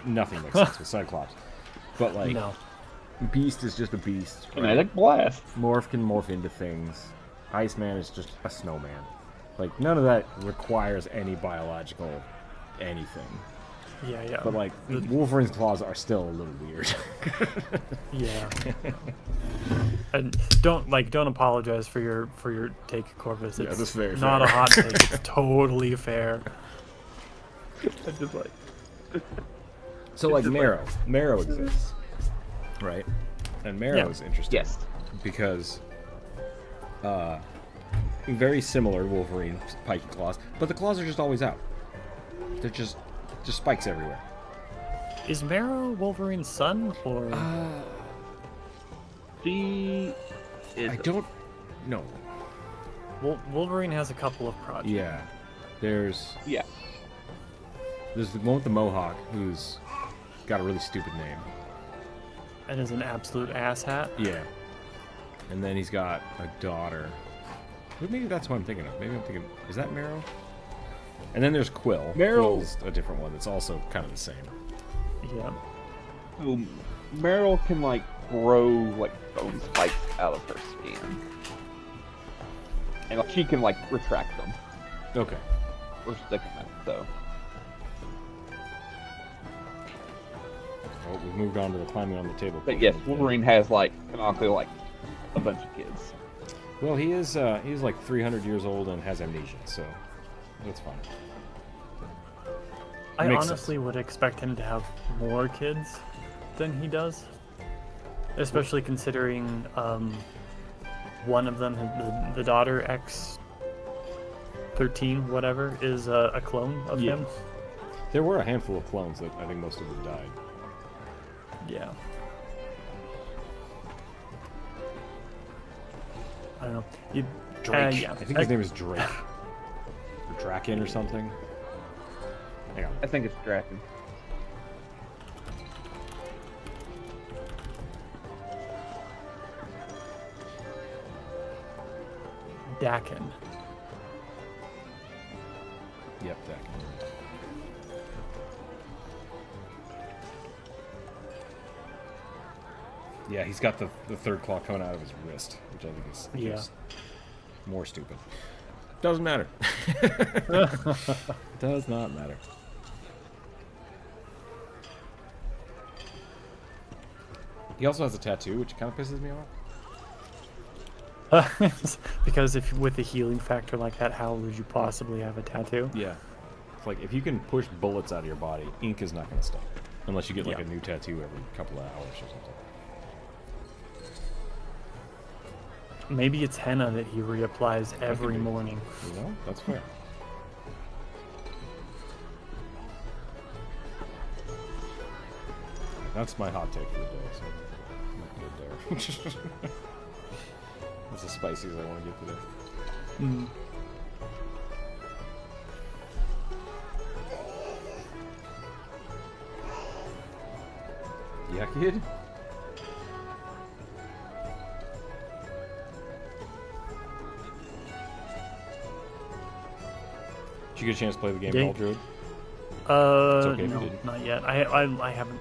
nothing makes sense with Cyclops. But like No. Beast is just a beast. right? Kinetic blast. Morph can morph into things. Iceman is just a snowman. Like none of that requires any biological anything. Yeah, yeah. But like Wolverine's claws are still a little weird. Yeah. And don't apologize for your take, Corvus. It's that's very not a fair. hot take. It's totally fair. I just like. So like just like- Marrow exists, right? And Marrow Yeah. is interesting. Yes. Because very similar to Wolverine pikey claws, but the claws are just always out. They're just spikes everywhere. Is Marrow Wolverine's son or She is. I don't know. Wolverine has a couple of projects? Yeah, there's Yeah. the one with the mohawk who's got a really stupid name. And is an absolute asshat. Yeah, and then he's got a daughter. Well, maybe that's what I'm thinking of. Maybe I'm thinking, is that Marrow? And then there's Quill. Marrow- Quill's a different one that's also kind of the same. Yeah. So Meryl can like grow like bone spikes out of her skin, and like, she can like retract them Okay. or stick them out. So Oh, we've moved on to the climbing on the table. But yes, Wolverine has like canonically like a bunch of kids. Well, he's like 300 years old and has amnesia, so that's fine. I Makes honestly sense. would expect him to have more kids than he does, especially considering one of them, the daughter X13, whatever, is a clone of Yeah. him. There were a handful of clones that I think most of them died. Yeah. I don't know. Drake. Yeah. I think his name is Drake. Or Draken or something. Hang on. I think it's Draken. Dakin. Yep, Draken. Yeah, he's got the third claw coming out of his wrist, which I think is Yeah. just more stupid. Doesn't matter. Does not matter. He also has a tattoo, which kind of pisses me off. Because if with a healing factor like that, how would you possibly have a tattoo? Yeah. It's like, if you can push bullets out of your body, ink is not going to stop. Unless you get, like, Yeah. a new tattoo every couple of hours or something. Maybe it's henna that he reapplies every be. morning. You know? That's fair. That's my hot take for the day, so I'm not good there. That's as spicy as I want to get today. Mm. Yeah, kid? Did you get a chance to play the game Yeah. called Druid? okay if you No, didn't. not yet. I haven't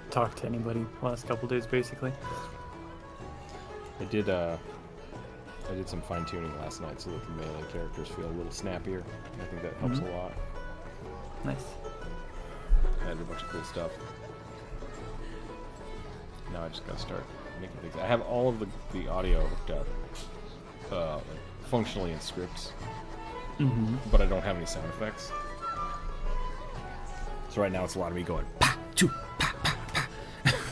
talked to anybody last couple days, basically. I did some fine tuning last night so that the melee characters feel a little snappier. I think that helps a lot. Nice. I added a bunch of cool stuff. Now I just gotta start making things. I have all of the audio hooked up, functionally in scripts, Mm-hmm. but I don't have any sound effects. So right now it's a lot of me going pa choo pa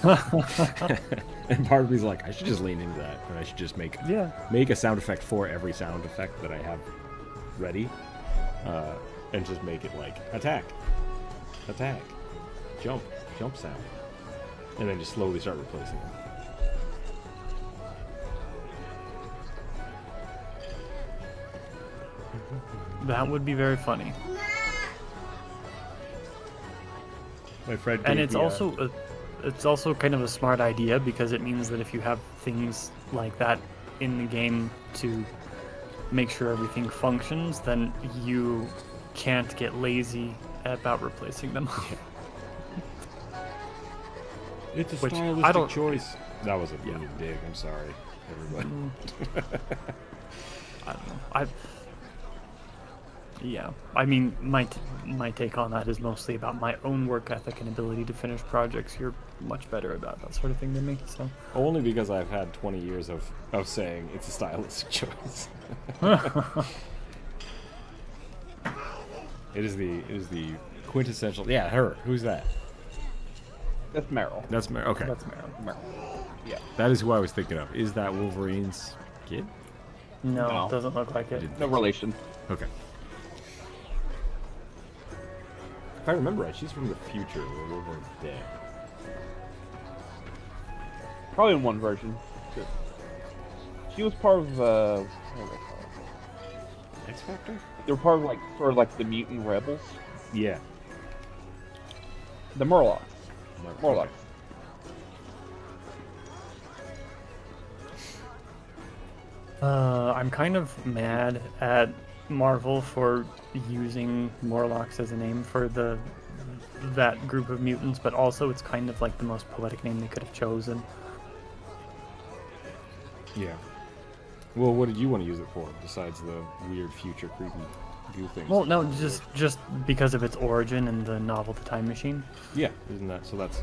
pa pa, and part of me's like, I should just lean into that, and I should just make a sound effect for every sound effect that I have ready, and just make it like attack, jump sound, and then just slowly start replacing them. That would be very funny. My friend And gave it's me it's also kind of a smart idea because it means that if you have things like that in the game to make sure everything functions, then you can't get lazy about replacing them. it's a which I stylistic don't- choice. That was a really dig. I'm sorry, everybody. I don't know. Yeah, I mean, my take on that is mostly about my own work ethic and ability to finish projects. You're much better about that sort of thing than me, so. Only because I've had 20 years of saying it's a stylistic choice. It is the quintessential. Yeah, her. Who's that? That's Meryl. That's okay. That's Meryl. Meryl. Yeah. That is who I was thinking of. Is that Wolverine's kid? No, No. it doesn't look like it. didn't No think so. relation. Okay. If I remember right, she's from the future where Wolverine's dead. Probably in one version. Too. She was part of what do they call it? X Factor? They were part of like sort of like the mutant rebels. Yeah. The Morlocks. Morlocks. I'm kind of mad at Marvel for using Morlocks as a name for that group of mutants, but also it's kind of like the most poetic name they could have chosen. Yeah. Well, what did you want to use it for besides the weird future creepy goo things? Well, no, just because of its origin and the novel The Time Machine. Yeah, isn't that so? That's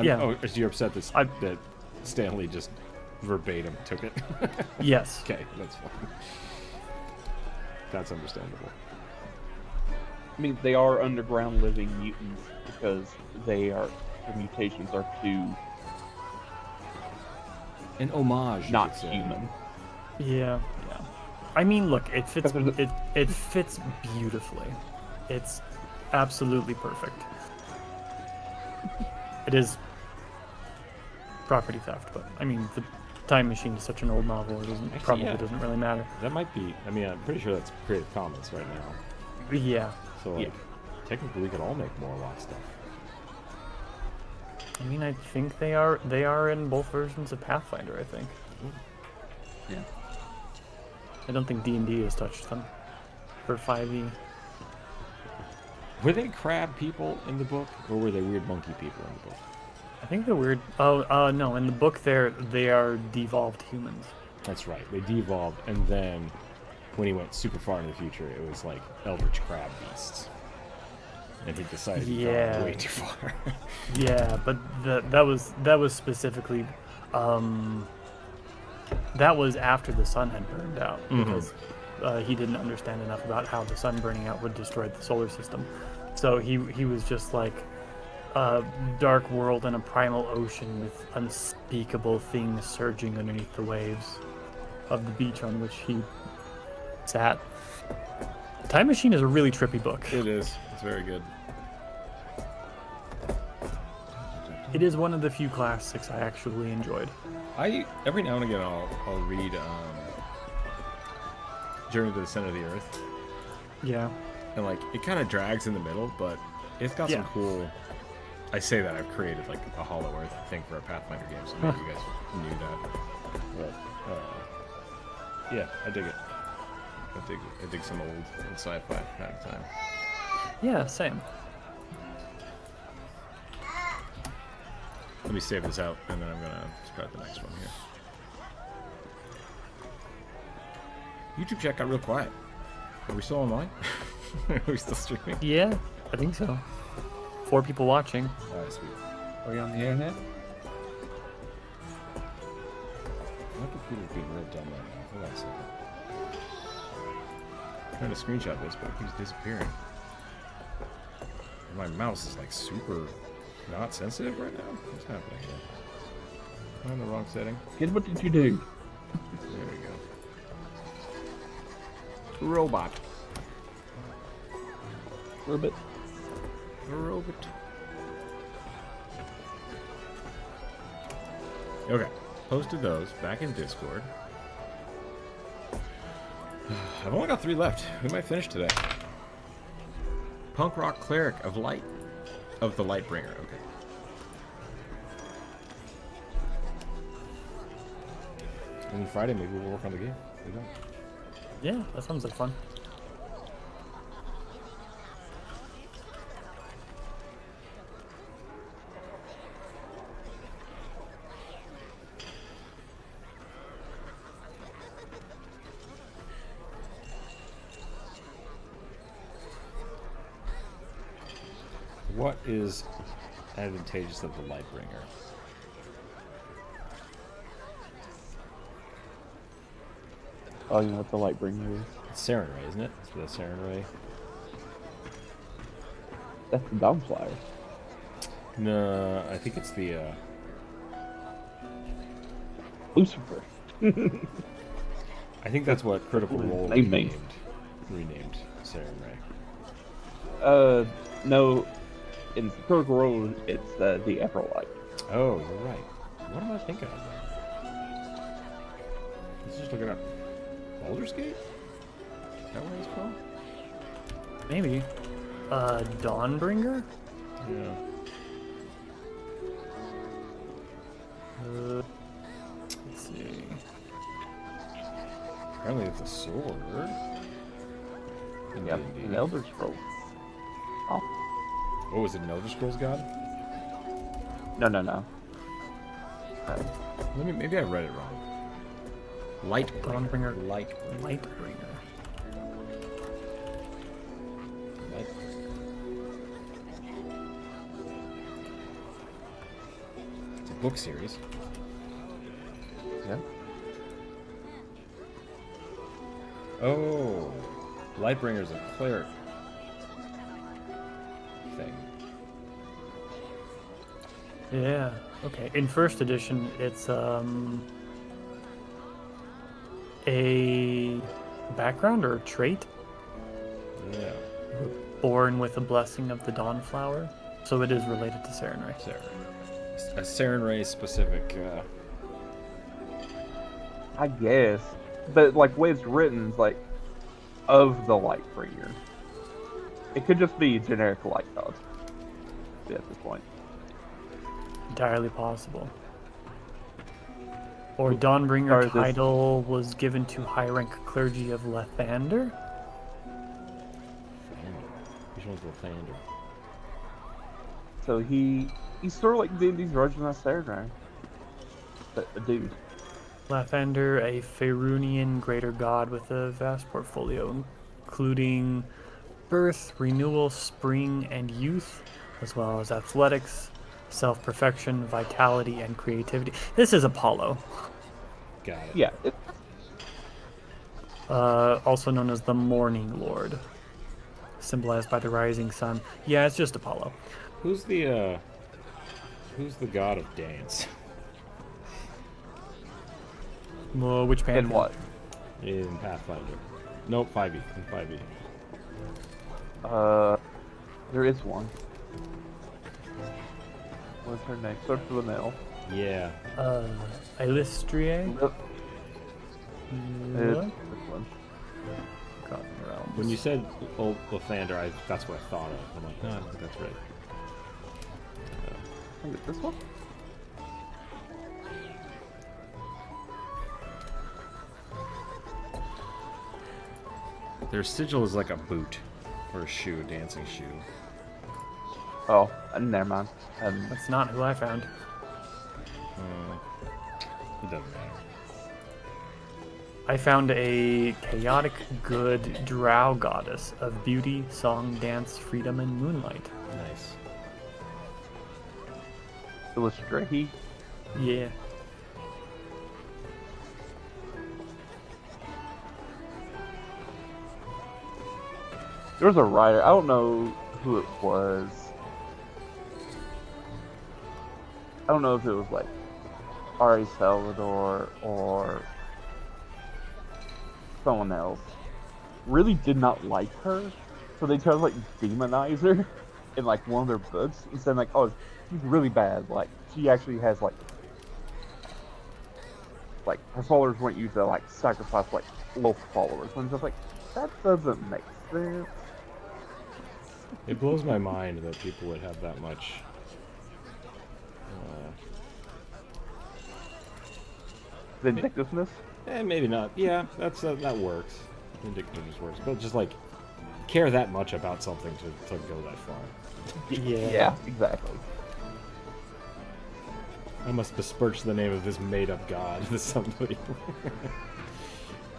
Yeah. Oh, so you're upset that, I- that Stanley just verbatim took it? Yes. Okay, that's fine. That's understandable. I mean, they are underground living mutants because their mutations are too An homage, you not could say. human. Yeah. Yeah. I mean, look, it fits. Because there's It fits beautifully. It's absolutely perfect. It is property theft, but I mean, the Time Machine is such an old novel. It doesn't Actually, probably yeah. doesn't really matter. That might be. I mean, I'm pretty sure that's Creative Commons right now. Yeah. So like, Yeah. technically, we could all make more lot stuff. I mean, I think they are in both versions of Pathfinder. I think. Yeah. I don't think D&D has touched them for 5e. Were they crab people in the book, or were they weird monkey people in the book? I think they're weird. Oh, no. In the book, they are devolved humans. That's right. They devolved, and then when he went super far into the future, it was like eldritch crab beasts, and he decided he'd Yeah. gone way too far. Yeah, but that was specifically, that was after the sun had burned out because he didn't understand enough about how the sun burning out would destroy the solar system. So he was just like a dark world and a primal ocean with unspeakable things surging underneath the waves of the beach on which he sat. Time Machine is a really trippy book. It is. It's very good. It is one of the few classics I actually enjoyed. Every now and again I'll read Journey to the Center of the Earth, Yeah. and like it kind of drags in the middle, but it's got some Yeah. cool. I say that I've created like a Hollow Earth thing for a Pathfinder game, so maybe you guys knew that. But yeah, I dig it. I dig some old sci-fi kind of time. Yeah, same. Let me save this out, and then I'm gonna start the next one here. YouTube chat got real quiet. Are we still online? Are we still streaming? Yeah, I think so. 4 people watching. Alright, sweet. Are you on the internet? My computer's being real dumb right now. Hold on a second. I'm trying to screenshot this, but it keeps disappearing. My mouse is like super not sensitive right now. What's happening here? Am I in the wrong setting? Kid, what did you do? There we go. Robot. Ribbit. Robot. Okay. Posted those back in Discord. I've only got 3 left. We might finish today. Punk rock cleric of light. Of the Lightbringer. Okay. And then Friday, maybe we'll work on the game. We don't. Yeah, that sounds like fun. What is advantageous of the Lightbringer? Oh, you know what the Lightbringer is? It's Saren Ray, isn't it? It's the Saren Ray. That's the Dawnflyer. No, I think it's the. Lucifer. I think that's what Critical Role Name. renamed Saren Ray. No. In Critical Role, it's the Everlight. Oh, you're right. What am I thinking of then? Let's just look it up. Baldur's Gate? Is that where it's from? Maybe. Dawnbringer? Yeah. Let's see. Apparently it's a sword. Yep, D&D. an Elder Scroll. Oh. Oh, is it an Elder Scrolls god? No. Maybe I read it wrong. Dawnbringer. Lightbringer. Lightbringer. book series. Yeah. Oh, Lightbringer's a cleric thing. Yeah. Okay. In first edition, it's a background or a trait. Yeah. Born with the blessing of the Dawnflower, so it is related to Sarenrae. A Sarenrae specific. I guess, but like the way it's written is like of the Lightbringer. It could just be generic light god. At this point. Entirely possible. Or Dawnbringer title was given to high-rank clergy of Lathander. Which one's Lathander? So he's sort of like D&D's version of Sarenrae. But a dude. Lathander, a Faerunian greater god with a vast portfolio, including birth, renewal, spring, and youth, as well as athletics, self-perfection, vitality, and creativity. This is Apollo. Got it. Yeah. Also known as the Morning Lord, symbolized by the rising sun. Yeah, it's just Apollo. Who's the god of dance? Well, which pantheon? And what? In Pathfinder. Nope, 5e. In 5e. There is one. What's her name? Starts with an L. Yeah. Illustriae? Yep. It's What? this one. Forgotten Realms. When you said Lathander, that's what I thought of. I'm like, no, I don't think that's right. I think it's this one. Their sigil is like a boot or a shoe, a dancing shoe. Oh, never mind. That's not who I found. It doesn't matter. I found a chaotic good drow goddess of beauty, song, dance, freedom, and moonlight. Nice. Illustrahi. Yeah. There was a writer. I don't know who it was. I don't know if it was like Ari Salvador or someone else. Really did not like her, so they tried to like demonize her in like one of their books and saying like, "Oh, she's really bad. Like she actually has like her followers want you to like sacrifice like local followers." And just like that doesn't make sense. It blows my mind that people would have that much. Vindictiveness. Maybe not. Yeah, that works. Vindictiveness works, but just like care that much about something to go that far. Yeah, exactly. I must besmirch the name of this made-up god to somebody.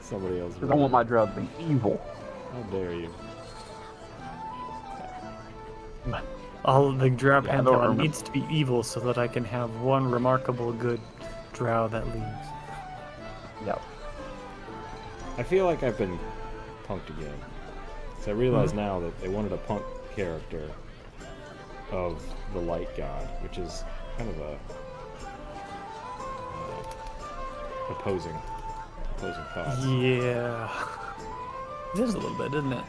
Somebody else. Because I want my drug to be evil. How dare you? All the drow Yeah, I don't pantheon remember. needs to be evil so that I can have one remarkable good drow that leaves. Yep. I feel like I've been punked again. So I realize now that they wanted a punk character of the light god, which is kind of a opposing thoughts. Yeah. It is a little bit, isn't it?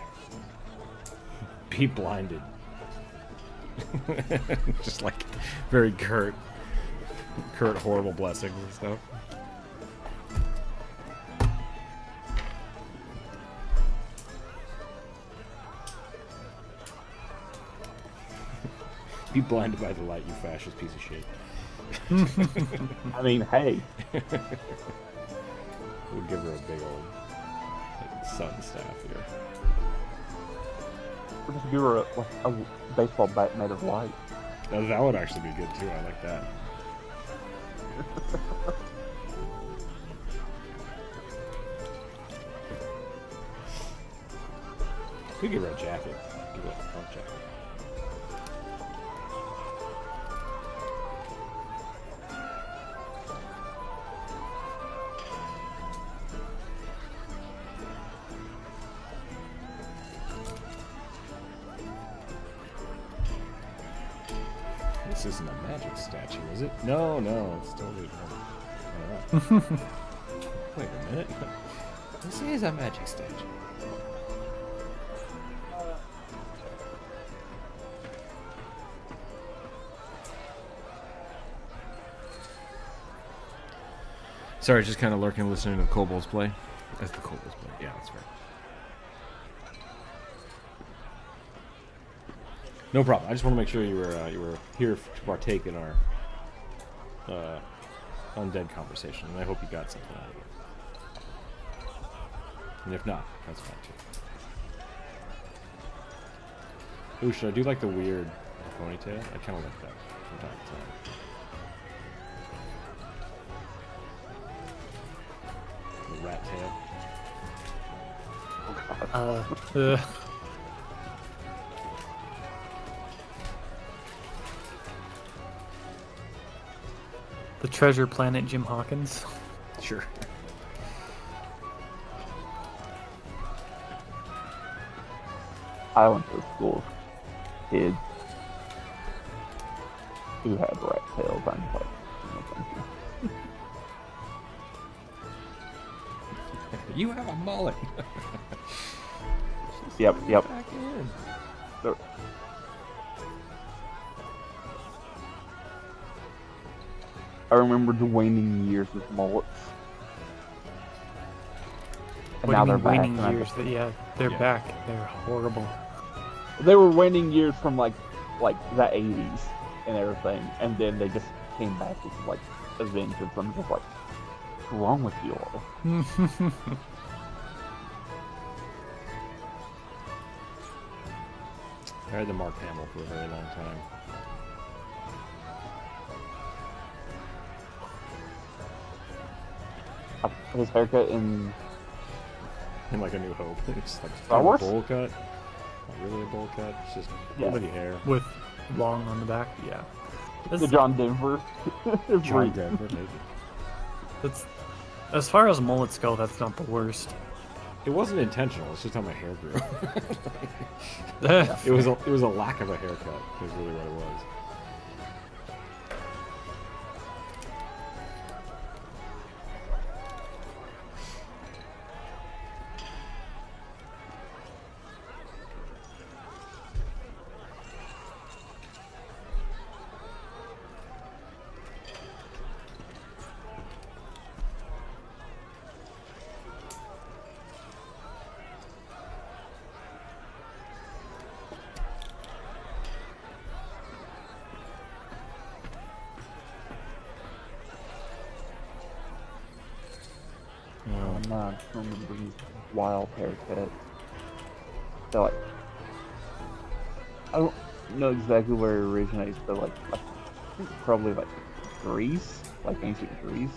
Be blinded. Just like very curt horrible blessings and stuff. Be blinded by the light, you fascist piece of shit. I mean, hey. We'll give her a big old sun staff here. Or just give her a baseball bat made of light. That would actually be good too. I like that. Could give her a jacket. Give her a punk jacket. This isn't a magic statue, is it? No, it's totally... Alright. Wait a minute. This is a magic statue. Sorry, just kind of lurking and listening to the kobolds play. That's the kobolds play. Yeah, that's right. No problem. I just want to make sure you were here to partake in our undead conversation, and I hope you got something out of it. And if not, that's fine too. Ooh, should I do like the weird ponytail? I kind of like that from time to time. The rat tail. The Treasure Planet Jim Hawkins. Sure. I went to school with kids who had rat tails. I'm like, no, thank you. You have a mullet. Yep. Back in. I remember the waning years with mullets. And What now do they're you mean back. waning years? Yeah, they're Yeah. back. They're horrible. They were waning years from like the 80s and everything, and then they just came back with like a vengeance. I'm just like, what's wrong with you all? I had the Mark Hamill for a very long time. His haircut in In like A New Hope. It's like Star Wars? a bowl cut. Not really a bowl cut. It's just Yeah. little hair. With long on the back, yeah. the That's, John Denver. John Denver, maybe. that's as far as mullets go, that's not the worst. It wasn't intentional. It's just how my hair grew. Yeah. It was a lack of a haircut. Is really what it was. I'm not remembering wild haircut. So like, I don't know exactly where it originates, but like I think probably like Greece, like ancient Greece.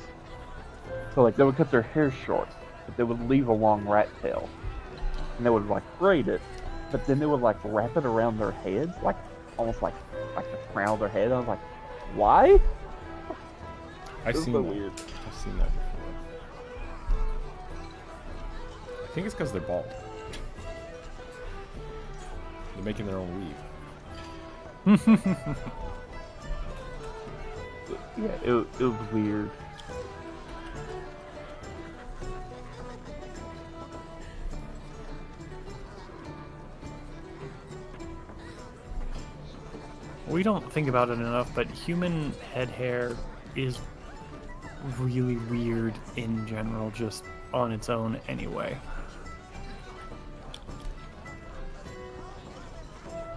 So like they would cut their hair short, but they would leave a long rat tail, and they would like braid it, but then they would like wrap it around their heads, like almost like the crown of their head. I was like, why? I've It's seen so that. weird. I've seen that before. I think it's because they're bald. They're making their own weave. Yeah, it was weird. We don't think about it enough, but human head hair is really weird in general, just on its own anyway.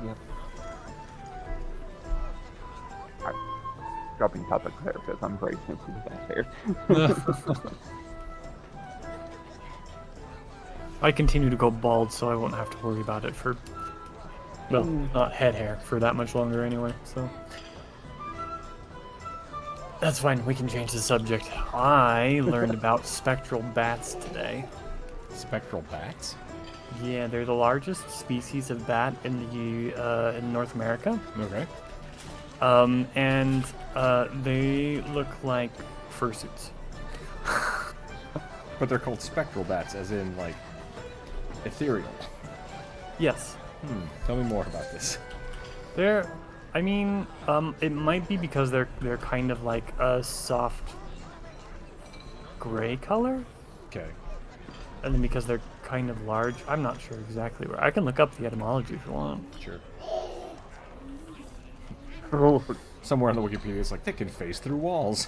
Yep. Alright. Dropping topic there because I'm very sensitive to that hair. I continue to go bald, so I won't have to worry about it for, well, not head hair, for that much longer anyway, so. That's fine, we can change the subject. I learned about spectral bats today. Spectral bats? Yeah, they're the largest species of bat in North America. Okay. And they look like fursuits. But they're called spectral bats, as in, like, ethereal. Yes. Tell me more about this. They're I mean, it might be because they're kind of like a soft gray color, Okay. and then because they're kind of large. I'm not sure exactly where. I can look up the etymology if you want. Sure. Oh, Somewhere on the Wikipedia, it's like they can phase through walls.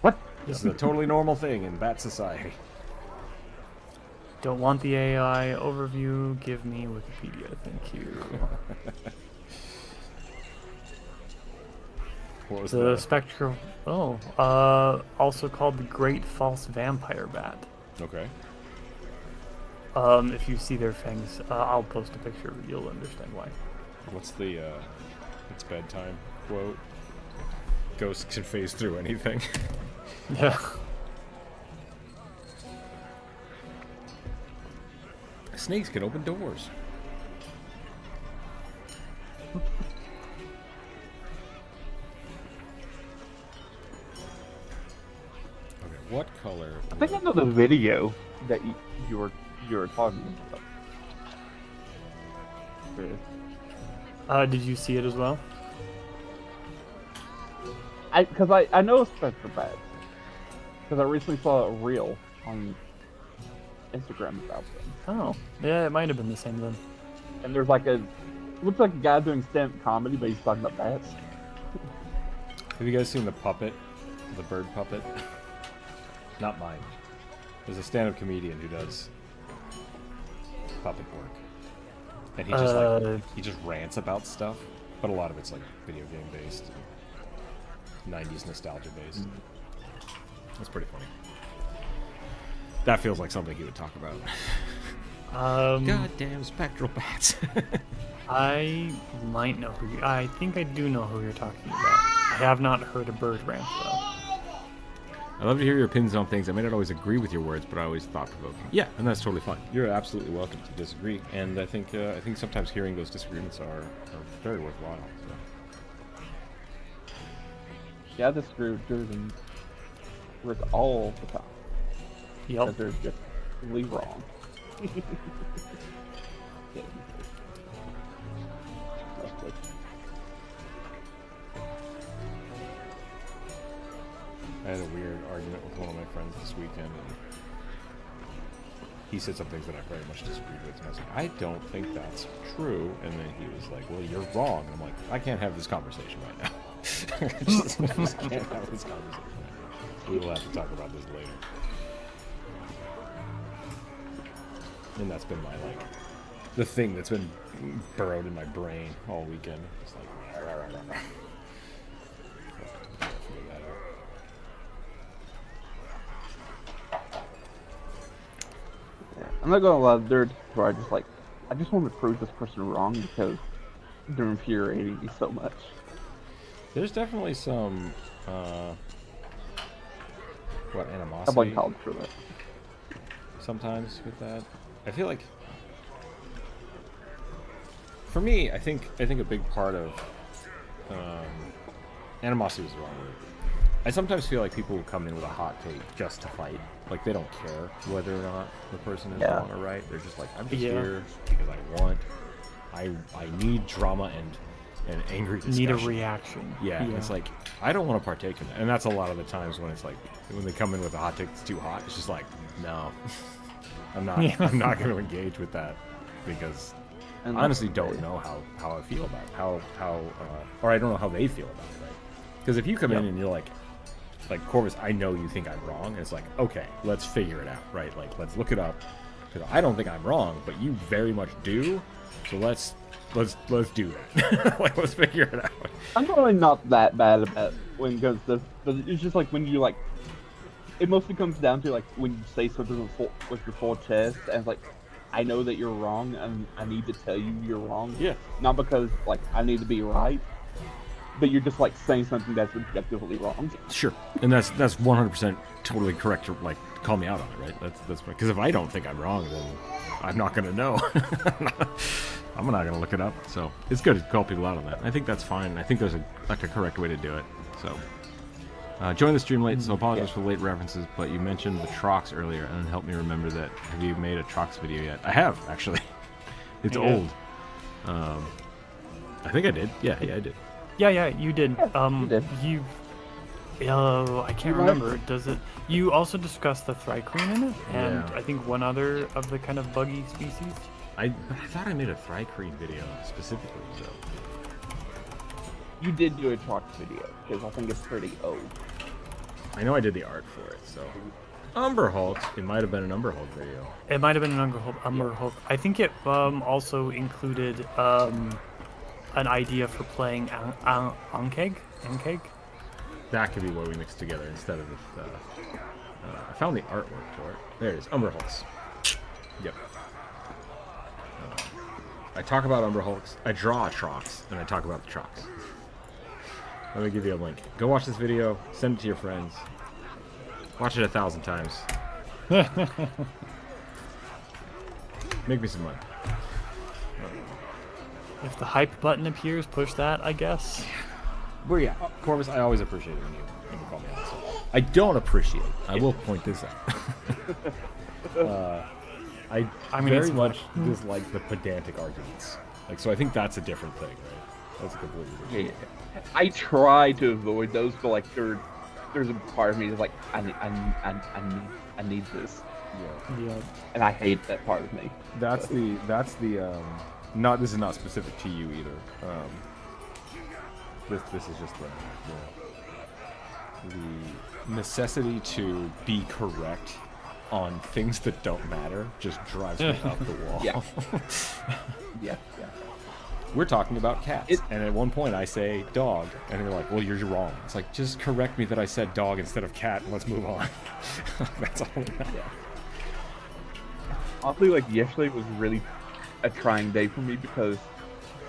what? This is a totally normal thing in bat society. Don't want the AI overview. Give me Wikipedia. Thank you. What was The the spectral. Oh, also called the Great False Vampire Bat. Okay. If you see their fangs, I'll post a picture. You'll understand why. What's the it's bedtime quote? Ghosts can phase through anything. Yeah. Snakes can open doors. Okay, what color? I think I know the video that you were talking about. Did you see it as well? Because I know Spectre Bats. Because I recently saw a reel on Instagram about them. Oh, yeah, it might have been the same then. And there's like looks like a guy doing stand-up comedy, but he's talking about bats. Have you guys seen the puppet? The bird puppet? Not mine. There's a stand-up comedian who does puppet work. And he just he just rants about stuff, but a lot of it's like video game based, 90s nostalgia based. That's pretty funny. That feels like something he would talk about. Goddamn spectral bats. I might know I think I do know who you're talking about. I have not heard a bird rant though. I love to hear your opinions on things. I may not always agree with your words, but I always thought-provoking. Yeah, and that's totally fine. You're absolutely welcome to disagree, and I think sometimes hearing those disagreements are very worthwhile. So. Yeah, I disagree with Jordan Rick all the time. Yep. Because they're just really wrong. I had a weird argument with one of my friends this weekend, and he said some things that I very much disagreed with, and I was like, I don't think that's true, and then he was like, well, you're wrong, and I'm like, I can't have this conversation right now. I just can't have this conversation right now. We will have to talk about this later. And that's been my, like, the thing that's been burrowed in my brain all weekend. It's like, figure that out. I'm not gonna lie, there where I just want to prove this person wrong because they're infuriating me so much. There's definitely some, animosity. I blame college for that. Sometimes with that. I feel like, for me, I think a big part of animosity is the wrong word. I sometimes feel like people will come in with a hot take just to fight. Like, they don't care whether or not the person is wrong or right. They're just like, I'm just here because I need drama and angry discussion. Need a reaction. Yeah, it's like, I don't want to partake in that. And that's a lot of the times when it's like, when they come in with a hot take that's too hot, it's just like, no. I'm not going to engage with that because I honestly don't know how I feel about it. Or I don't know how they feel about it, right? Because if you come in and you're like Corvus, I know you think I'm wrong, and it's like, okay, let's figure it out, right? Like, let's look it up, because I don't think I'm wrong, but you very much do, so let's do that. Like, let's figure it out. I'm probably not that bad about when it goes to this, but it's just like when you like, it mostly comes down to like when you say something with your full chest, and it's like, I know that you're wrong, and I need to tell you you're wrong. Yeah. Not because like I need to be right, but you're just like saying something that's objectively wrong. Sure, and that's 100% totally correct to like call me out on it, right? That's because if I don't think I'm wrong, then I'm not gonna know. I'm not gonna look it up. So it's good to call people out on that. I think that's fine. I think there's a correct way to do it. So join the stream late, so apologies for the late references. But you mentioned the Trox earlier, and it helped me remember that. Have you made a Trox video yet? I have actually. It's old. I think I did. Yeah, I did. Yeah, you did. you did. I can't remember. Does it? You also discussed the thrycreen in it, and Yeah. I think one other of the kind of buggy species. I thought I made a thrycreen video specifically, so. You did do a Trox video, because I think it's pretty old. I know I did the art for it, so. Umber Hulk. It might have been an Umber Hulk video. It might have been an Umber Hulk. I think it also included an idea for playing Ankeg. That could be what we mixed together instead of the. I found the artwork for it. There it is. Umber Hulks. Yep. I talk about Umber Hulks. I draw Trox, and I talk about the Trox. Let me give you a link. Go watch this video. Send it to your friends. Watch it 1,000 times. Make me some money. If the hype button appears, push that, I guess. Well, yeah, Corvus, I always appreciate it when you call me out. So. I don't appreciate. I will point this out. I mean, very it's much dislike the pedantic arguments. Like, so I think that's a different thing, right? That's a completely different thing. Yeah. I try to avoid those, but like there's a part of me that's like I need this, Yeah. and I hate that part of me. That's the not. This is not specific to you either. This is just the necessity to be correct on things that don't matter just drives me up the wall. Yeah. Yeah. We're talking about cats, and at one point I say dog, and you're like, well, you're wrong. It's like, just correct me that I said dog instead of cat, and let's move on. That's all that matters. Honestly, like yesterday was really a trying day for me because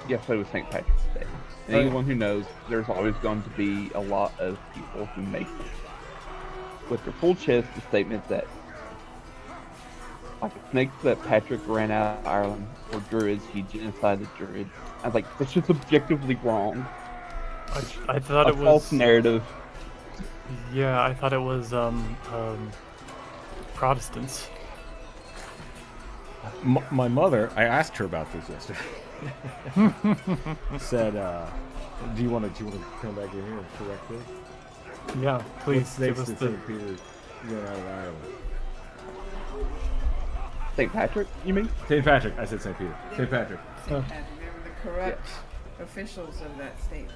yesterday was St. Patrick's Day. And anyone who knows, there's always going to be a lot of people who make, with their full chest, the statement that like the snakes that Patrick ran out of Ireland were druids, he genocided druids. I was like, that's just objectively wrong. I thought it was false narrative. Yeah, I thought it was Protestants. My mother, I asked her about this yesterday. Said, do you want to come back in here and correct this? Yeah, please Snakes give us to the. St. Peter ran out of Ireland. St. Patrick, you mean? St. Patrick. I said St. Peter. St. Patrick. Oh. And remember the corrupt officials of that state.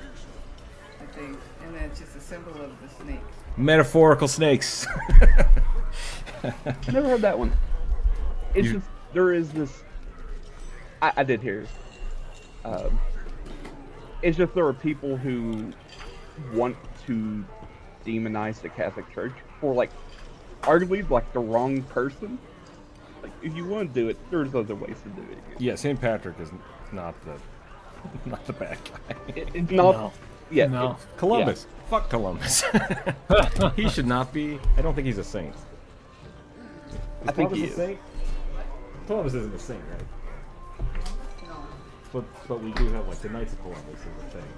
And that's just a symbol of the snake. Metaphorical snakes. Never heard that one. It's just, there is this. I did hear. It's just there are people who want to demonize the Catholic Church for like, arguably like the wrong person. Like if you want to do it, there's other ways to do it. Yeah, St. Patrick is not the bad guy. It's not. No. Yeah. No. Columbus. Yeah. Fuck Columbus. He should not be. I don't think he's a saint. I think Columbus he a is. saint? Columbus isn't a saint, right? But we do have like the Knights of Columbus is a thing.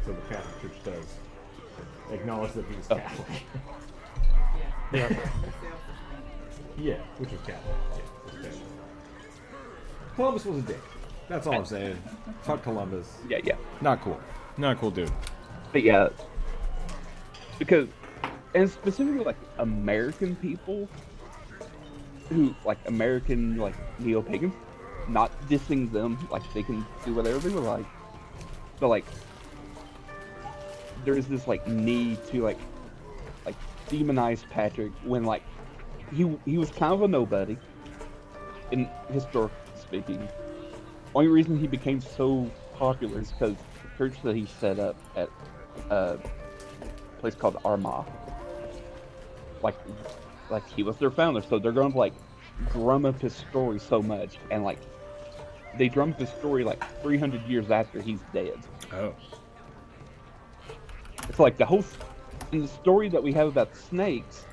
So the Catholic Church does acknowledge that he was Catholic. Yeah. Yeah, which was Catholic. Yeah, was Catholic. Columbus was a dick. That's all I'm saying. Fuck Columbus. Yeah. Not cool. Not a cool dude. But yeah, because, and specifically like American people who, like American, like neo-pagans, not dissing them, like they can do whatever they would like, but like, there's this like need to like demonize Patrick when like, he was kind of a nobody, in historically speaking. Only reason he became so popular is because the church that he set up at a place called Armagh, like he was their founder, so they're going to like drum up his story so much, and like they drummed his story like 300 years after he's dead. Oh. It's like the whole, and the story that we have about snakes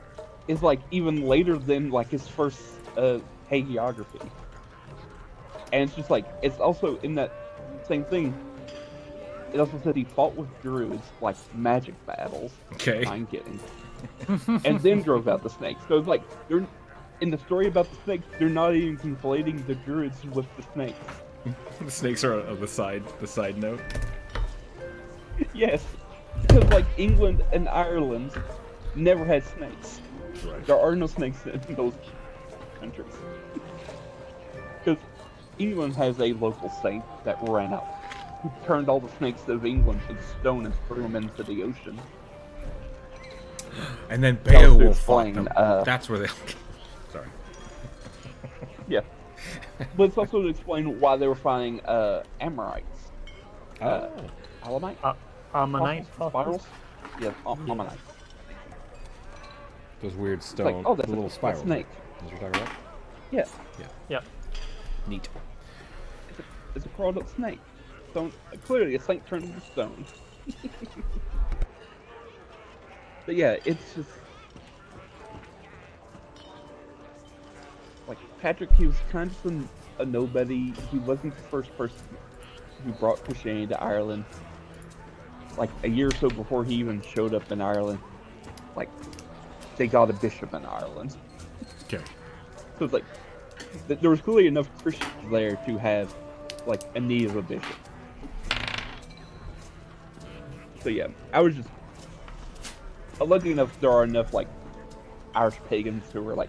is like even later than like his first hagiography. And it's just like, it's also in that same thing, it also said he fought with druids, like magic battles. Okay. I'm kidding. And then drove out the snakes. So it's like, they're, in the story about the snakes, they're not even conflating the druids with the snakes. The snakes are on the side note. Yes, because like England and Ireland never had snakes. Right. There are no snakes in those countries. Because England has a local saint that ran out, who turned all the snakes of England into stone and threw them into the ocean. And then That was to Beowulf fought explain, them. That's where they. Sorry. Yeah. But it's also to explain why they were finding Amorites. Oh. Alamite? Ammonite Spirals? Yeah, Ammonite. Those weird It's stone, like, oh, that's the little a spirals. snake. That's what you're talking about? Yeah, Yeah. Neat. it's a crawled up snake. Stone, clearly, a snake turned into stone. But yeah, it's just like Patrick. He was kind of a nobody. He wasn't the first person who brought Christianity to Ireland. Like a year or so before he even showed up in Ireland, like they got a bishop in Ireland. Okay. So it's like there was clearly enough Christians there to have like a need of a bishop. So yeah, I was just lucky enough there are enough like Irish pagans who were like,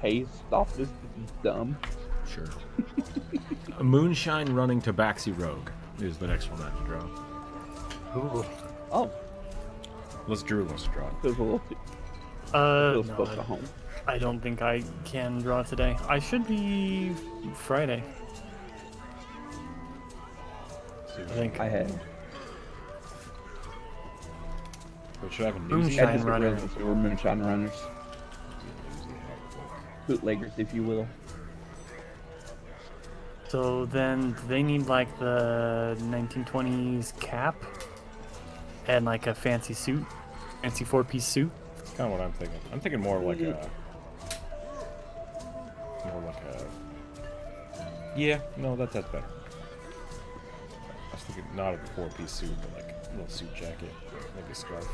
"Hey, stop this! This is dumb." Sure. Moonshine running Tabaxi Rogue is the next one I have to draw. Ooh. Oh, Drew wants to draw it. feels a little too feels No, close to home. I don't think I can draw today. I should be Friday. I think. I had But should I have a Moonshine newsy? had Runner. residents who were moonshine runners, bootleggers, if you will. So then, do they need like the 1920s cap and like a fancy suit, fancy four-piece suit? That's kind of what I'm thinking. I'm thinking more like a. Yeah, no, that's better. I was thinking not of a four-piece suit, but like a little suit jacket, maybe a scarf.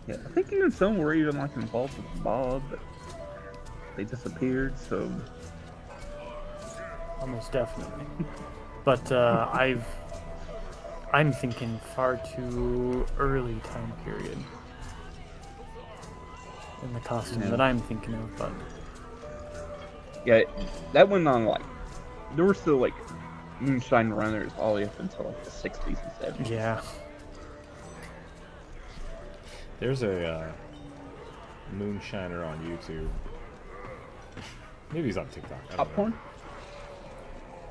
Yeah, I think even some were even like involved with Bob, but they disappeared. So Almost definitely. But I'm thinking far too early time period in the costume Yeah. that I'm thinking of. But yeah, that went on like there were still like moonshine runners all the way up until like the 60s and 70s. yeah, There's a moonshiner on YouTube. Maybe he's on TikTok. I don't know. Popcorn?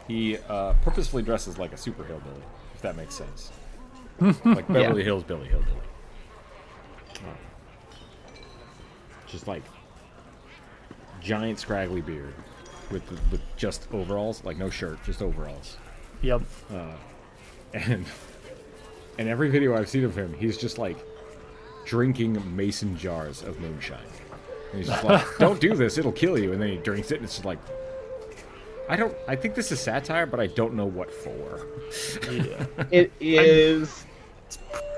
He purposefully dresses like a super hillbilly, if that makes sense. Like Beverly Hills Billy Hillbilly. Just like giant scraggly beard with just overalls, like no shirt, just overalls. yep. And every video I've seen of him, he's just like drinking mason jars of moonshine. And he's just like, "Don't do this; it'll kill you." And then he drinks it, and it's just like, I think this is satire, but I don't know what for. Yeah. It is.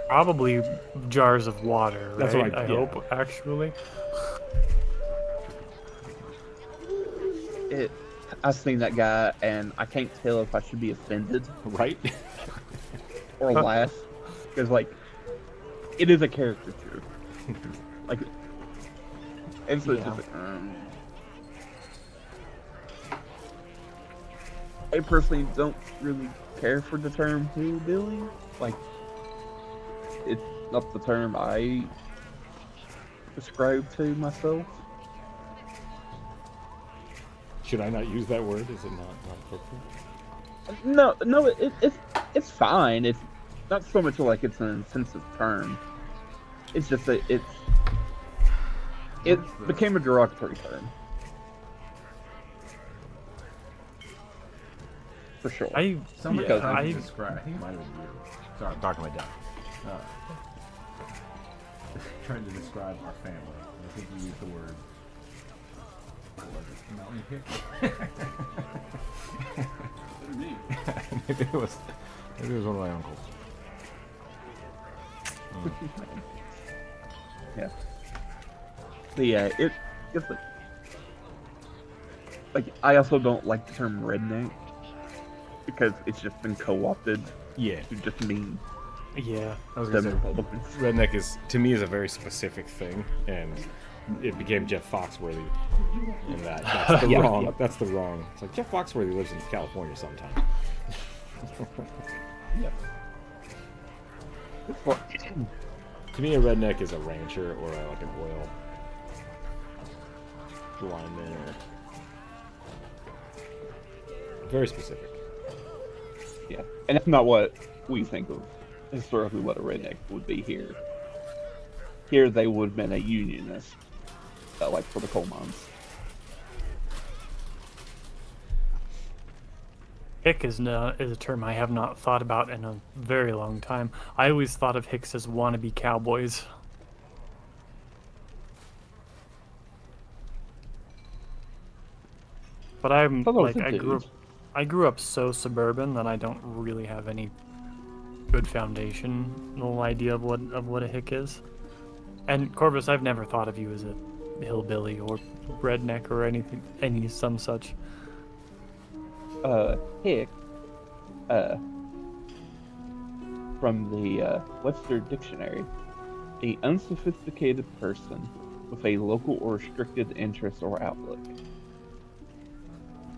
Probably jars of water, right? That's what I yeah. hope, actually. I've seen that guy, and I can't tell if I should be offended Right? or laugh because, like, it is a caricature. Like, and so it's just like, I personally don't really care for the term hillbilly. Like, it's not the term I prescribe to myself. Should I not use that word? Is it not appropriate? No, it's fine. It's not so much like it's an offensive term. It's just that it became a derogatory term. For sure. Somebody yeah, tried I to describe. I think it might have been you. Sorry, I'm talking to my dad. Trying to describe our family. I think you used the word. What was it? Mountain kick? Maybe it was one of my uncles. Yeah. But yeah, it's like like I also don't like the term redneck because it's just been co-opted Yeah. to just mean Yeah. I was the gonna say, Republicans. redneck is to me is a very specific thing, and it became Jeff Foxworthy, and that's the Yeah, wrong. yeah. That's the wrong. It's like Jeff Foxworthy lives in California sometimes. Yeah. Well, To me, a redneck is a rancher or like an oil lineman, or very specific. yeah, and that's not what we think of historically what a redneck would be here. Here they would have been a unionist, like for the coal mines. Hick is a term I have not thought about in a very long time. I always thought of Hicks as wannabe cowboys. But I'm thought that was like a dude. I grew up so suburban that I don't really have any good foundational idea of what a hick is. And Corvus, I've never thought of you as a hillbilly or redneck or any some such. Hick, from the Webster Dictionary, a unsophisticated person with a local or restricted interest or outlook.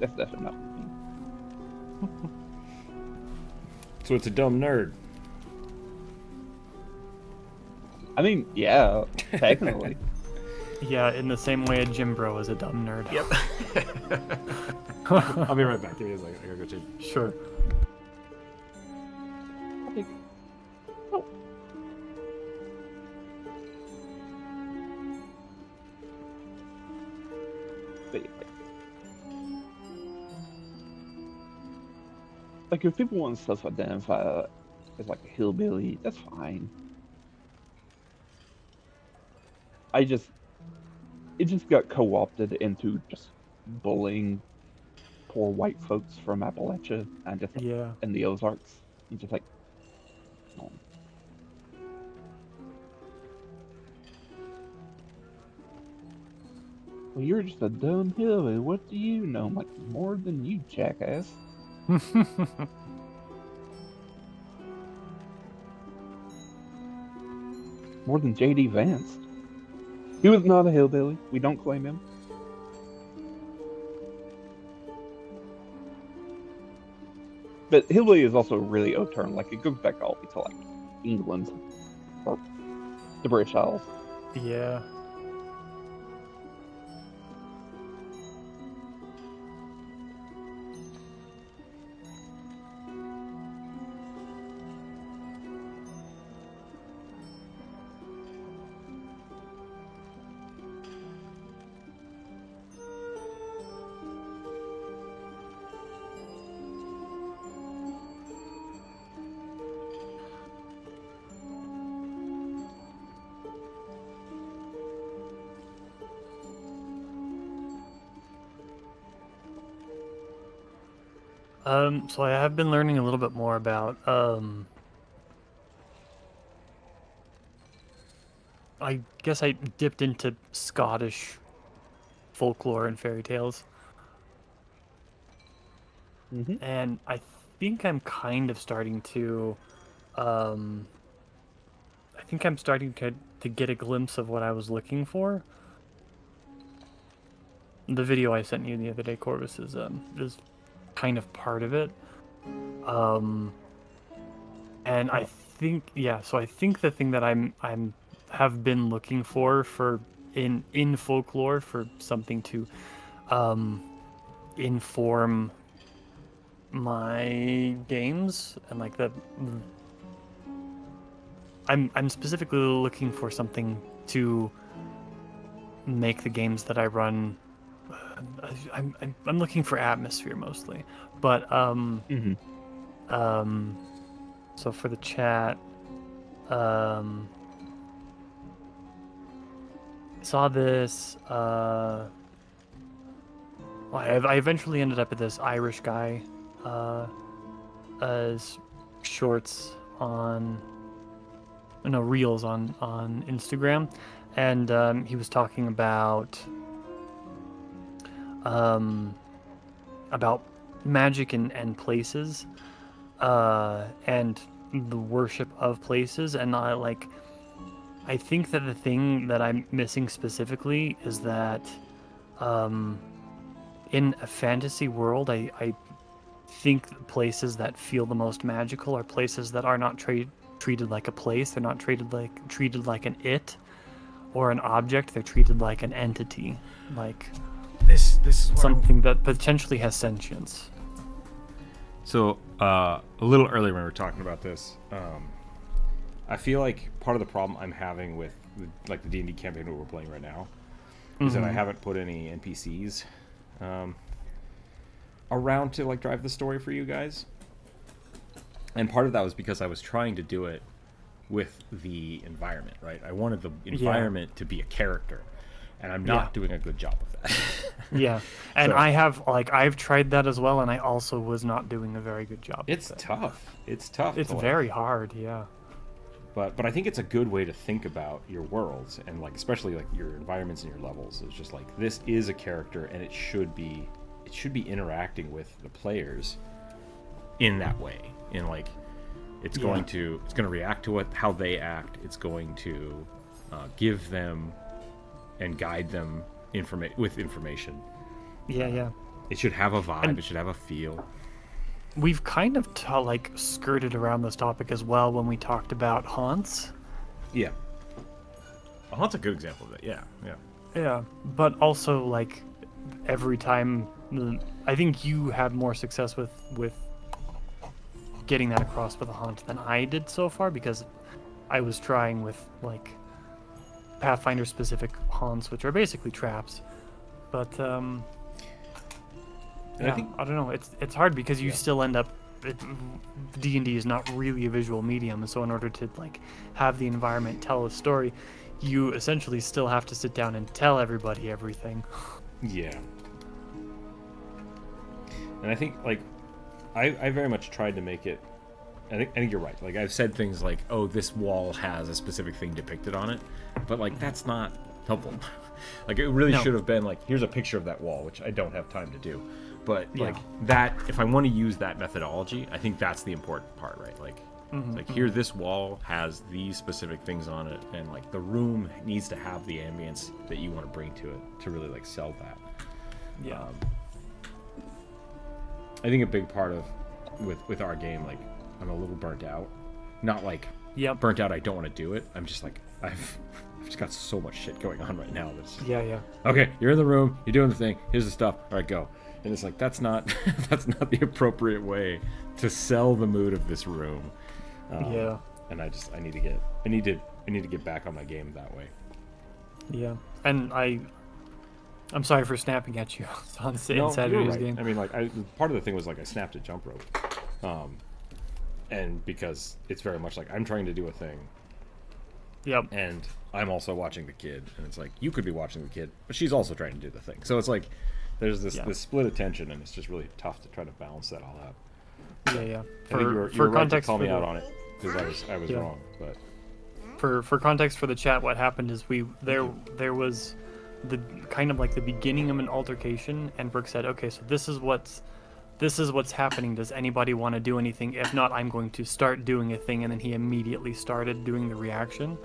That's definitely not me. So it's a dumb nerd. I mean, yeah, technically. Yeah, in the same way a gym bro is a dumb nerd. Yep. I'll be right back. Give me a second. I gotta go change. Sure. Oh. But yeah. Like, if people want to self-identify as like a hillbilly, that's fine. It just got co-opted into just bullying poor white folks from Appalachia and just Yeah. and the Ozarks. You just like, no. Well, you're just a dumb hillbilly. What do you know? I'm like, more than you, jackass. More than J.D. Vance. He was not a hillbilly. We don't claim him. But hillbilly is also a really old term. Like, it goes back all the way to, like, England. Or the British Isles. Yeah. So I have been learning a little bit more about I guess I dipped into Scottish folklore and fairy tales, Mm-hmm. and I think I'm kind of starting to I think I'm starting to get a glimpse of what I was looking for. The video I sent you the other day, Corvus, is kind of part of it. And I think, yeah, so I think the thing that I'm have been looking for in folklore for something to inform my games, and like I'm specifically looking for something to make the games that I run. I'm looking for atmosphere mostly, but Mm-hmm. so for the chat, saw this. Well, I eventually ended up with this Irish guy, as shorts on, no, reels on Instagram, and he was talking about about magic and places, and the worship of places, and I think that the thing that I'm missing specifically is that, in a fantasy world, I think the places that feel the most magical are places that are not treated like a place. They're not treated like an it or an object. They're treated like an entity, like This is what something that potentially has sentience. So, a little earlier when we were talking about this, I feel like part of the problem I'm having with the D&D campaign that we're playing right now is that I haven't put any NPCs around to like drive the story for you guys. And part of that was because I was trying to do it with the environment, right? I wanted the environment to be a character, and I'm not doing a good job of that. Yeah, and So- I've tried that as well, and I also was not doing a very good job. It's with it. tough. It's tough. It's to, like, very hard. Yeah. But I think it's a good way to think about your worlds, and like especially like your environments and your levels. It's just like this is a character, and it should be interacting with the players in that way. In like it's going to react to how they act. It's going to give them and guide them with information. Yeah. It should have a vibe. And- It should have a feel. We've kind of skirted around this topic as well when we talked about haunts. Yeah. A haunt's a good example of that. Yeah. Yeah, but also like every time, I think you had more success with getting that across with a haunt than I did so far, because I was trying with like Pathfinder specific haunts, which are basically traps. But And I think I don't know. It's hard because you still end up. D&D is not really a visual medium, so in order to like have the environment tell a story, you essentially still have to sit down and tell everybody everything. Yeah. And I think like I very much tried to make it. I think you're right. Like I've said things like, "Oh, this wall has a specific thing depicted on it," but like that's not helpful. Like it really No. should have been like, "Here's a picture of that wall," which I don't have time to do. But like that, if I want to use that methodology, I think that's the important part, right? Like, it's like here, this wall has these specific things on it, and like the room needs to have the ambience that you want to bring to it to really like sell that. Yeah. I think a big part of with our game, like I'm a little burnt out. Not like burnt out. I don't want to do it. I'm just like I've just got so much shit going on right now. That's Yeah. okay. You're in the room. You're doing the thing. Here's the stuff. All right, go. And it's like that's not the appropriate way to sell the mood of this room. Yeah. And I need to get back on my game that way. Yeah. And I'm sorry for snapping at you on No, Saturday's you're right. game. I mean, like part of the thing was like I snapped a jump rope, and because it's very much like I'm trying to do a thing. Yep. And I'm also watching the kid, and it's like you could be watching the kid, but she's also trying to do the thing. So it's like there's this split attention, and it's just really tough to try to balance that all out. Yeah. I think you were right to context, call me for out the- on it because I was wrong. But For context for the chat, what happened is there was the kind of like the beginning of an altercation, and Brooke said, "Okay, so this is what's happening. Does anybody want to do anything? If not, I'm going to start doing a thing." And then he immediately started doing the reaction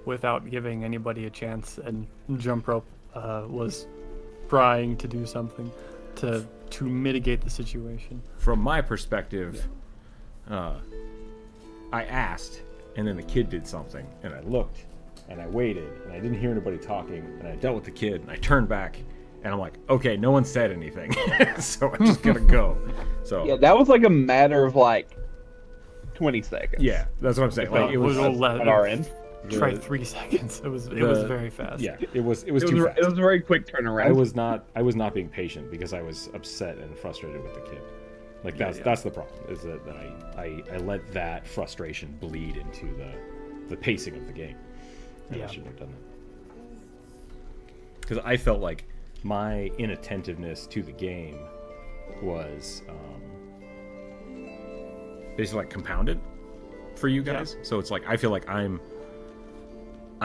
without giving anybody a chance. And Jump Rope was trying to do something to mitigate the situation. from my perspective, I asked, and then the kid did something, and I looked, and I waited, and I didn't hear anybody talking, and I dealt with the kid, and I turned back, and I'm like, okay, no one said anything, so I'm just gonna go. So Yeah, that was like a matter of like 20 seconds. yeah, that's what I'm saying. Like it was At our end. Try 3 seconds. It was very fast. Yeah, it was It was, too a, fast. it was a very quick turnaround. I was not being patient because I was upset and frustrated with the kid. Like that's the problem, is that I let that frustration bleed into the pacing of the game. And I shouldn't have done that. Because I felt like my inattentiveness to the game was basically like compounded for you guys. So it's like I feel like I'm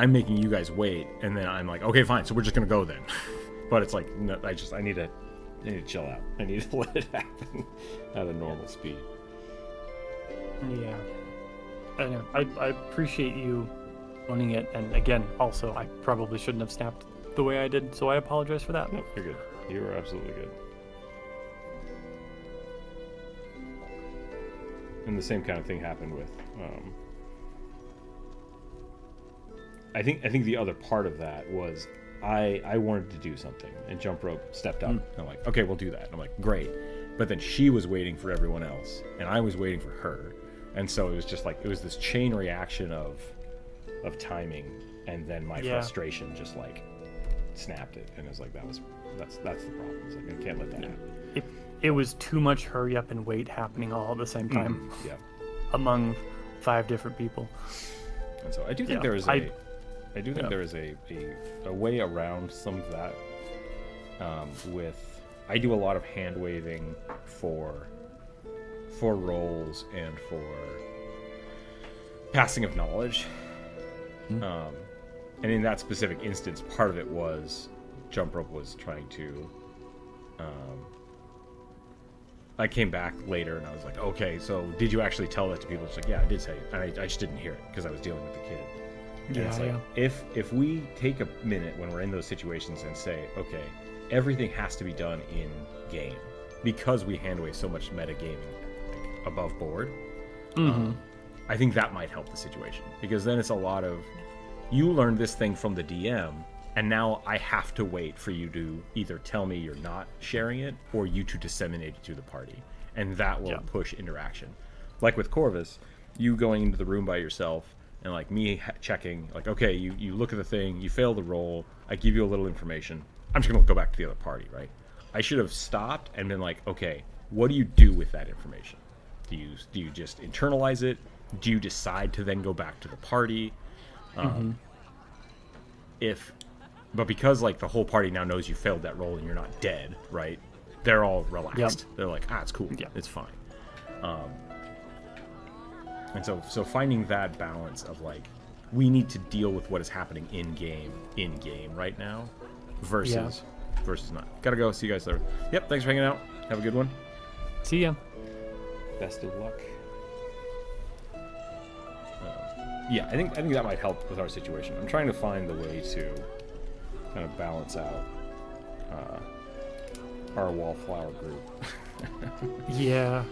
making you guys wait, and then I'm like, okay, fine, so we're just gonna go then. But it's like no, I need to I need to chill out. I need to let it happen at a normal speed. Yeah. I know. I appreciate you owning it, and again, also, I probably shouldn't have snapped the way I did, so I apologize for that. No, you're good. You are absolutely good. And the same kind of thing happened with. I think the other part of that was I wanted to do something, and Jump Rope stepped up. And I'm like, okay, we'll do that. And I'm like, great. But then she was waiting for everyone else, and I was waiting for her, and so it was just like it was this chain reaction of timing, and then my frustration just like snapped it, and it was like that's the problem. It's like I can't let that happen. It was too much hurry up and wait happening all at the same time. Yeah. Among 5 different people. And so I do think there is there is a way around some of that. I do a lot of hand waving for roles and for passing of knowledge. And in that specific instance, part of it was Jump Rope was trying to. I came back later and I was like, okay, so did you actually tell that to people? It's like, yeah, I did say it. And I just didn't hear it because I was dealing with the kid. And it's like, if we take a minute when we're in those situations and say, okay, everything has to be done in game because we hand wave so much metagaming above board, I think that might help the situation, because then it's a lot of, you learned this thing from the DM, and now I have to wait for you to either tell me you're not sharing it or you to disseminate it to the party. And that will push interaction. Like with Corvus, you going into the room by yourself and like me checking, like, okay, you look at the thing, you fail the roll, I give you a little information. I'm just going to go back to the other party, right? I should have stopped and been like, okay, what do you do with that information? Do you just internalize it? Do you decide to then go back to the party? But because like the whole party now knows you failed that roll and you're not dead, right? They're all relaxed. They're like, it's cool. Yeah, it's fine. And so finding that balance of like, we need to deal with what is happening in game right now, versus not. Gotta go. See you guys later. Yep. Thanks for hanging out. Have a good one. See ya. Best of luck. I think that might help with our situation. I'm trying to find the way to kind of balance out our wallflower group. Yeah.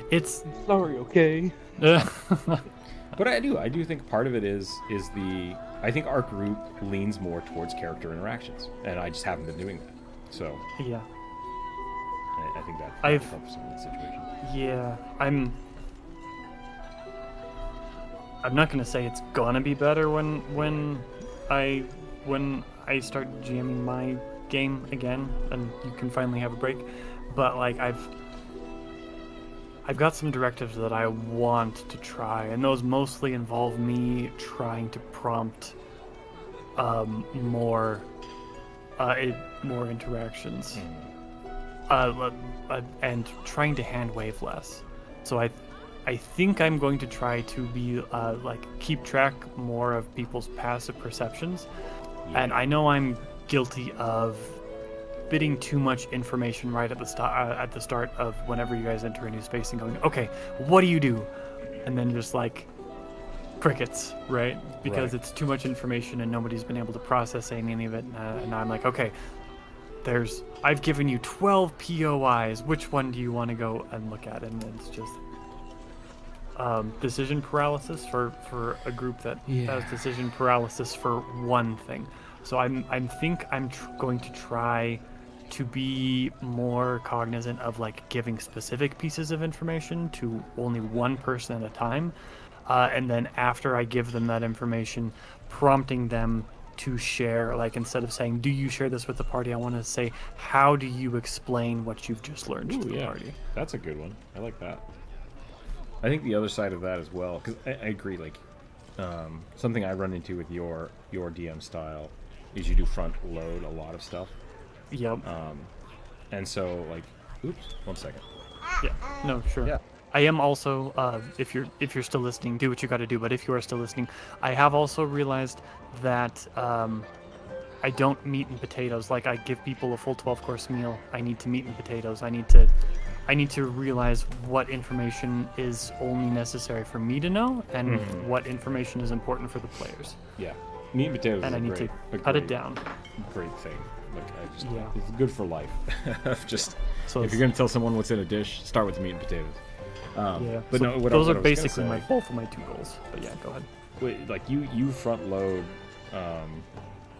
It's Sorry, okay. But I do think part of it is I think our group leans more towards character interactions, and I just haven't been doing that. So yeah. I think that helps in the situation. Yeah, I'm not gonna say it's gonna be better when I start GMing my game again and you can finally have a break. But like I've got some directives that I want to try, and those mostly involve me trying to prompt more interactions. And trying to hand wave less. So I think I'm going to try to be keep track more of people's passive perceptions. And I know I'm guilty of bidding too much information right at the start of whenever you guys enter a new space and going, okay, what do you do? And then just like crickets, right? Because it's too much information and nobody's been able to process any of it. And I'm like, okay, I've given you 12 POIs. Which one do you want to go and look at? And it's just decision paralysis for a group that has decision paralysis for one thing. So I'm going to try to be more cognizant of like giving specific pieces of information to only one person at a time, and then after I give them that information, prompting them to share. Like instead of saying, "Do you share this with the party?" I want to say, "How do you explain what you've just learned to the party?" That's a good one. I like that. I think the other side of that as well, because I agree. Like something I run into with your DM style is you do front load a lot of stuff. Yep. And so like, oops, 1 second. Yeah. No, sure. Yeah. I am also, if you're still listening, do what you got to do. But if you are still listening, I have also realized that I don't meat and potatoes. Like, I give people a full 12-course meal. I need to meat and potatoes. I need to realize what information is only necessary for me to know and what information is important for the players. Yeah, meat and potatoes And is I need to cut it down. Great thing. Like, Yeah. it's good for life. Just So if it's- you're gonna tell someone what's in a dish, start with the meat and potatoes. Yeah. But So no, what those I are was gonna basically say- both of my 2 goals. But yeah, go ahead. Wait, like you front load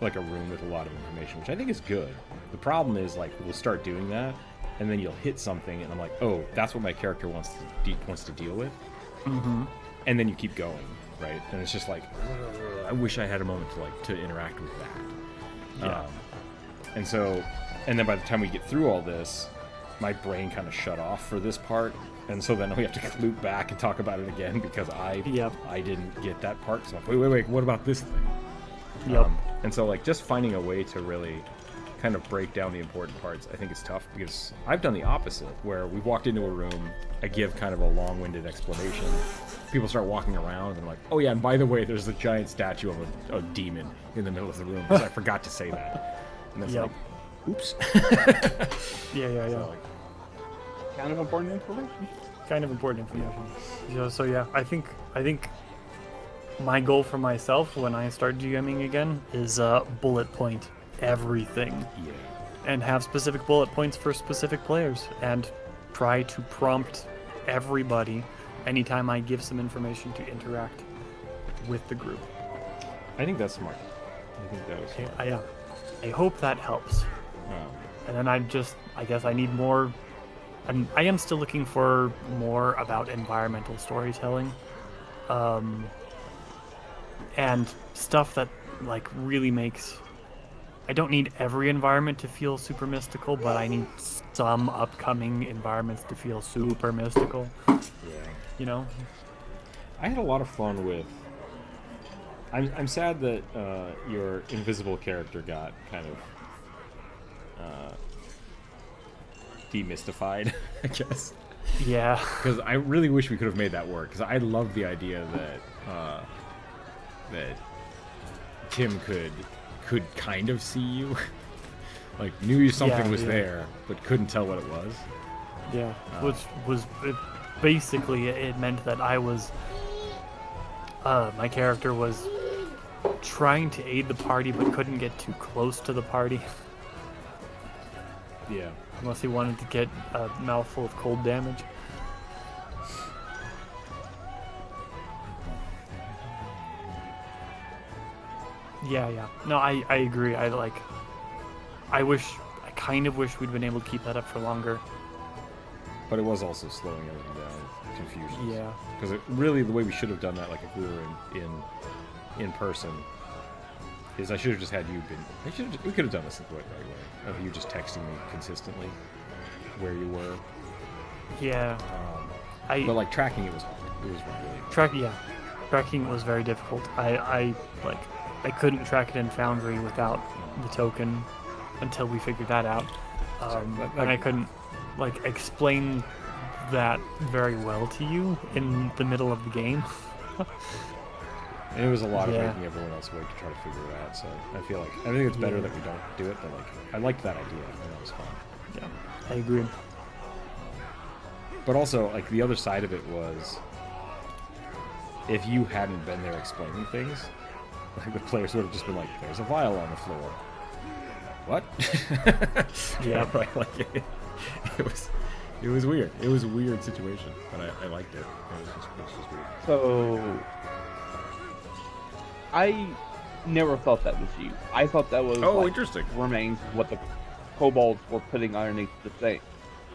like a room with a lot of information, which I think is good. The problem is, like, we'll start doing that, and then you'll hit something, and I'm like, oh, that's what my character wants to deal with. Mm-hmm. And then you keep going, right? And it's just like, I wish I had a moment to interact with that. Yeah. And so, and then by the time we get through all this, my brain kind of shut off for this part, and so then we have to loop back and talk about it again because I didn't get that part. So I'm like, wait, what about this thing? Yep. And so, like, just finding a way to really kind of break down the important parts, I think it's tough because I've done the opposite, where we walked into a room, I give kind of a long-winded explanation, people start walking around, and I'm like, oh yeah, and by the way, there's a giant statue of a demon in the middle of the room, because I forgot to say that. And it's Yep. like, oops. Yeah. So, like, Kind of important information. Kind of important information. So yeah, I think my goal for myself when I start GMing again is bullet point everything yeah. and have specific bullet points for specific players and try to prompt everybody anytime I give some information to interact with the group. I think that's smart. I think that was smart. I hope that helps. And then I guess I need more. I am still looking for more about environmental storytelling, and stuff that like really makes. I don't need every environment to feel super mystical, but I need some upcoming environments to feel super mystical. Yeah. You know? I had a lot of fun with. I'm sad that your invisible character got kind of demystified, I guess. Yeah. Because I really wish we could have made that work. Because I love the idea that Tim could kind of see you, like knew something was there, but couldn't tell what it was. Yeah. Which was basically it meant that I was. My character was trying to aid the party, but couldn't get too close to the party. Yeah. Unless he wanted to get a mouthful of cold damage. Yeah. No, I agree. I kind of wish we'd been able to keep that up for longer. But it was also slowing everything down, confusion. Yeah. Because really, the way we should have done that, like if we were in person, is I should have just had you been. We could have done this the right way. Of you just texting me consistently where you were. Yeah. But like tracking it was hard. It was really. Tracking was very difficult. I couldn't track it in Foundry without the token until we figured that out. And I couldn't explain that very well to you in the middle of the game. And it was a lot of Yeah. making everyone else wait to try to figure it out. So I think it's better that we don't do it. But I liked that idea. I think that was fun. Yeah, I agree. But also, like, the other side of it was, if you hadn't been there explaining things, like, the players would have just been like, there's a vial on the floor. What? Yeah. Right, like, it was weird. It was a weird situation, but I liked it. It was just weird. So, I never thought that was you. I thought that was Interesting. remains what the kobolds were putting underneath the thing,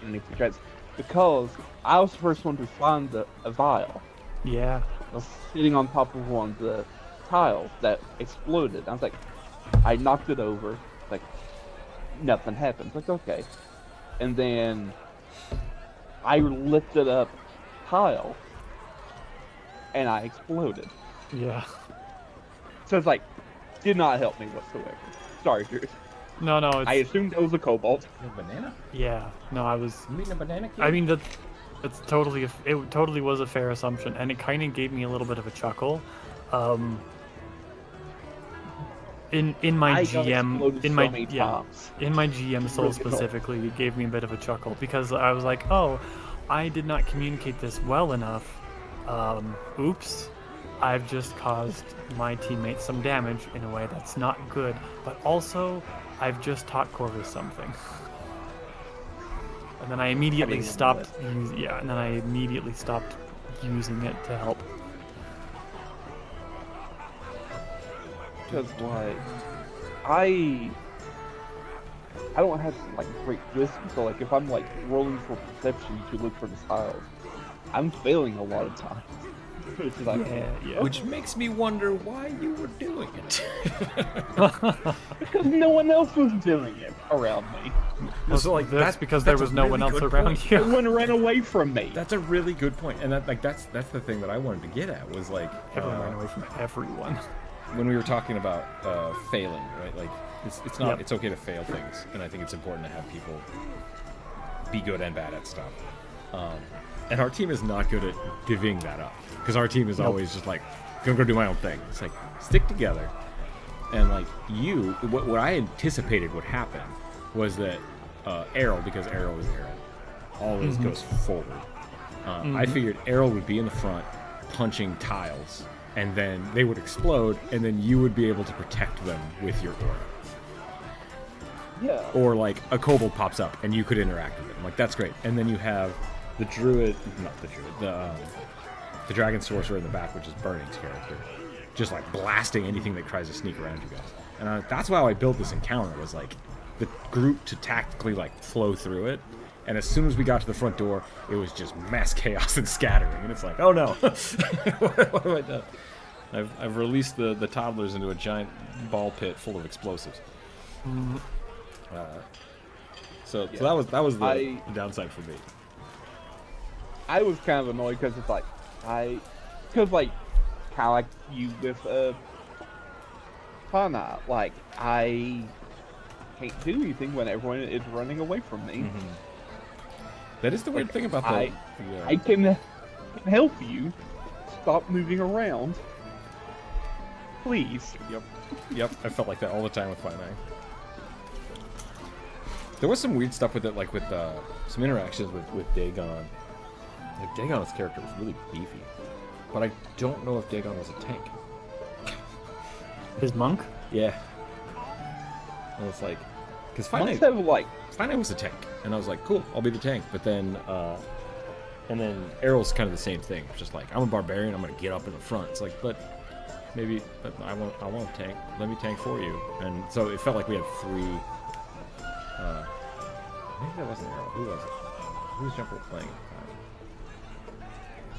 underneath the chest, because I was the first one to find a vial. Yeah. I was sitting on top of one of the tiles that exploded. I was like, I knocked it over. Like, nothing happened. Like, okay. And then I lifted up tile, and I exploded. Yeah. So it's like, did not help me whatsoever. Sorry, Drew. No, I assumed it was a kobold. A banana? yeah. No, I was. You mean a banana kid? I mean, it totally was a fair assumption, and it kind of gave me a little bit of a chuckle. in my I got GM exploded in so my many yeah times. in my GM soul Really good roll. specifically, it gave me a bit of a chuckle because I was like, oh, I did not communicate this well enough. Oops. I've just caused my teammates some damage in a way that's not good, but also I've just taught Corvus something. And then I immediately even know stopped and then I immediately stopped using it to help. Because like I don't have like great wisdom, so like if I'm like rolling for perception to look for the tiles, I'm failing a lot of times. It's like, Yeah. Which makes me wonder why you were doing it. because no one else was doing it around me. So like That's because there was no one else around you. Everyone ran away from me. That's a really good point, and that's the thing that I wanted to get at was like Everyone ran away from everyone. when we were talking about failing, right? Like it's not Yep. it's okay to fail things, and I think it's important to have people be good and bad at stuff. And our team is not good at divvying that up because our team is always just like, gonna go do my own thing. It's like stick together, and like what I anticipated would happen was that Errol, because Errol is Aaron, always goes forward. I figured Errol would be in the front punching tiles, and then they would explode, and then you would be able to protect them with your aura. Yeah. Or like a kobold pops up and you could interact with it. Like that's great. And then you have the dragon sorcerer in the back, which is Burning's character, just like blasting anything that tries to sneak around you guys. And that's why I built this encounter, was like the group to tactically like flow through it. And as soon as we got to the front door, it was just mass chaos and scattering. And it's like, oh no, what have I done? I've released the toddlers into a giant ball pit full of explosives. So that was the downside for me. I was kind of annoyed because it's like kind of like you with Fana. Like I can't do anything when everyone is running away from me. That is the weird thing about I can help you. Stop moving around, please. Yep. I felt like that all the time with Five Nine. There was some weird stuff with it, like with some interactions with Dagon. Like Dagon's character was really beefy, but I don't know if Dagon was a tank. His monk? Yeah. And it's like, because Monks have like Five was a tank, and I was like, cool, I'll be the tank. But then, and then Errol's kind of the same thing. Just like, I'm a barbarian, I'm gonna get up in the front. It's like, but I won't tank. Let me tank for you. And so it felt like we had three. Maybe that wasn't Errol. Who was it? Who was Jumper playing at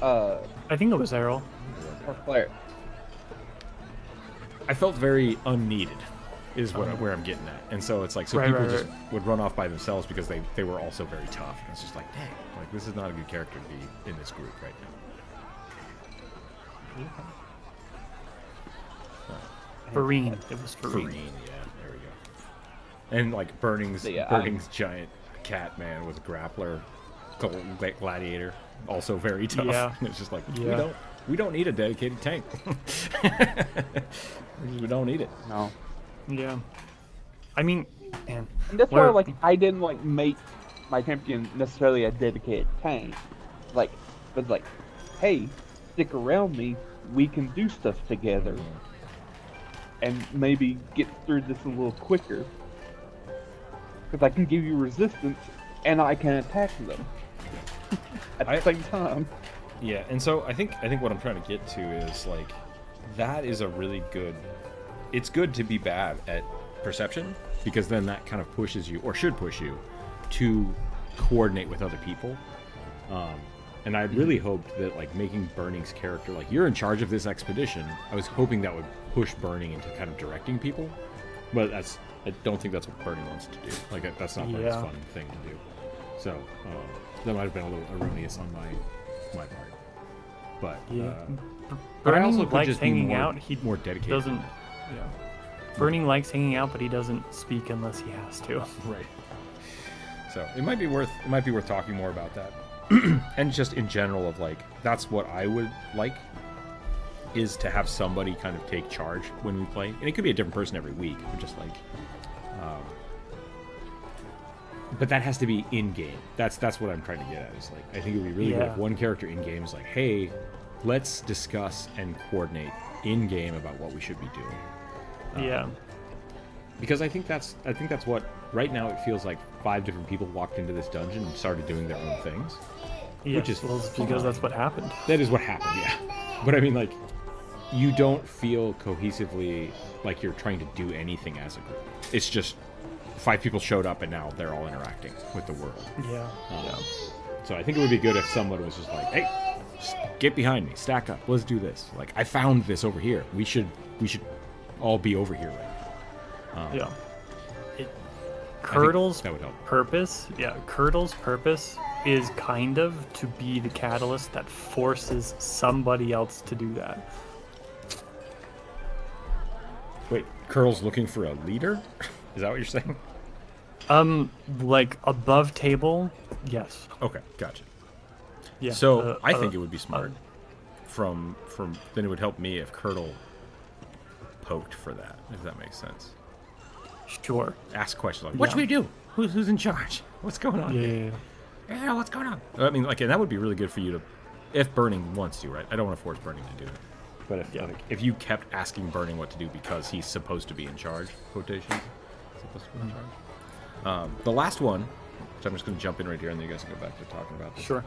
the time? I think it was Errol. our player. I felt very unneeded, is where I'm getting at. And so it's like, so people just would run off by themselves because they were also very tough. And it's just like, dang, like this is not a good character to be in this group right now. Farine. It was Farine. Farine, yeah, there we go. And like Burning's giant cat man was a grappler, gladiator, also very tough. Yeah. It's just like Yeah. we don't need a dedicated tank. We don't need it. No. Yeah. I mean, man. And that's why, like, I didn't like make my champion necessarily a dedicated tank. Like, but like, hey, stick around me. We can do stuff together, and maybe get through this a little quicker. Because I can give you resistance, and I can attack them at the same time. Yeah, and so I think what I'm trying to get to is like, that is a really good. It's good to be bad at perception, because then that kind of pushes you, or should push you, to coordinate with other people. And I really hoped that, like, making Burning's character, like, you're in charge of this expedition, I was hoping that would push Burning into kind of directing people. But I don't think that's what Burning wants to do. Like, that's not Burning's fun thing to do. So, that might have been a little erroneous on my part. But, but I also Burning could likes just be hanging out. He more dedicated. doesn't. Yeah. Burning likes hanging out, but he doesn't speak unless he has to. Right. So it might be worth talking more about that, and just in general of like, that's what I would like. is to have somebody kind of take charge when we play, and it could be a different person every week, but just like, but that has to be in game. That's what I'm trying to get at. Is like, I think it would be really good if one character in game is like, hey, let's discuss and coordinate in game about what we should be doing. Yeah. Because I think that's what right now it feels like 5 different people walked into this dungeon and started doing their own things. Yes, Which is well, it's because that's what happened. That is what happened, yeah. But I mean, like, you don't feel cohesively like you're trying to do anything as a group. It's just 5 people showed up and now they're all interacting with the world. Yeah. So I think it would be good if someone was just like, hey, just get behind me, stack up, let's do this. Like, I found this over here. We should all be over here right now. Yeah. Curdle's that would help. Curdle's purpose is kind of to be the catalyst that forces somebody else to do that. Wait, Curl's looking for a leader? Is that what you're saying? Like above table, yes. Okay, gotcha. Yeah. So I think it would be smart. From then it would help me if Curdle poked for that, if that makes sense. Sure. Ask questions like, what should we do? Who's in charge? What's going on? Yeah. What's going on? I mean, like, and that would be really good for you to, if Burning wants to, right? I don't want to force Burning to do it. But if you kept asking Burning what to do because he's supposed to be in charge, quotations, supposed to be in charge. The last one, which I'm just going to jump in right here and then you guys can go back to talking about this. Sure.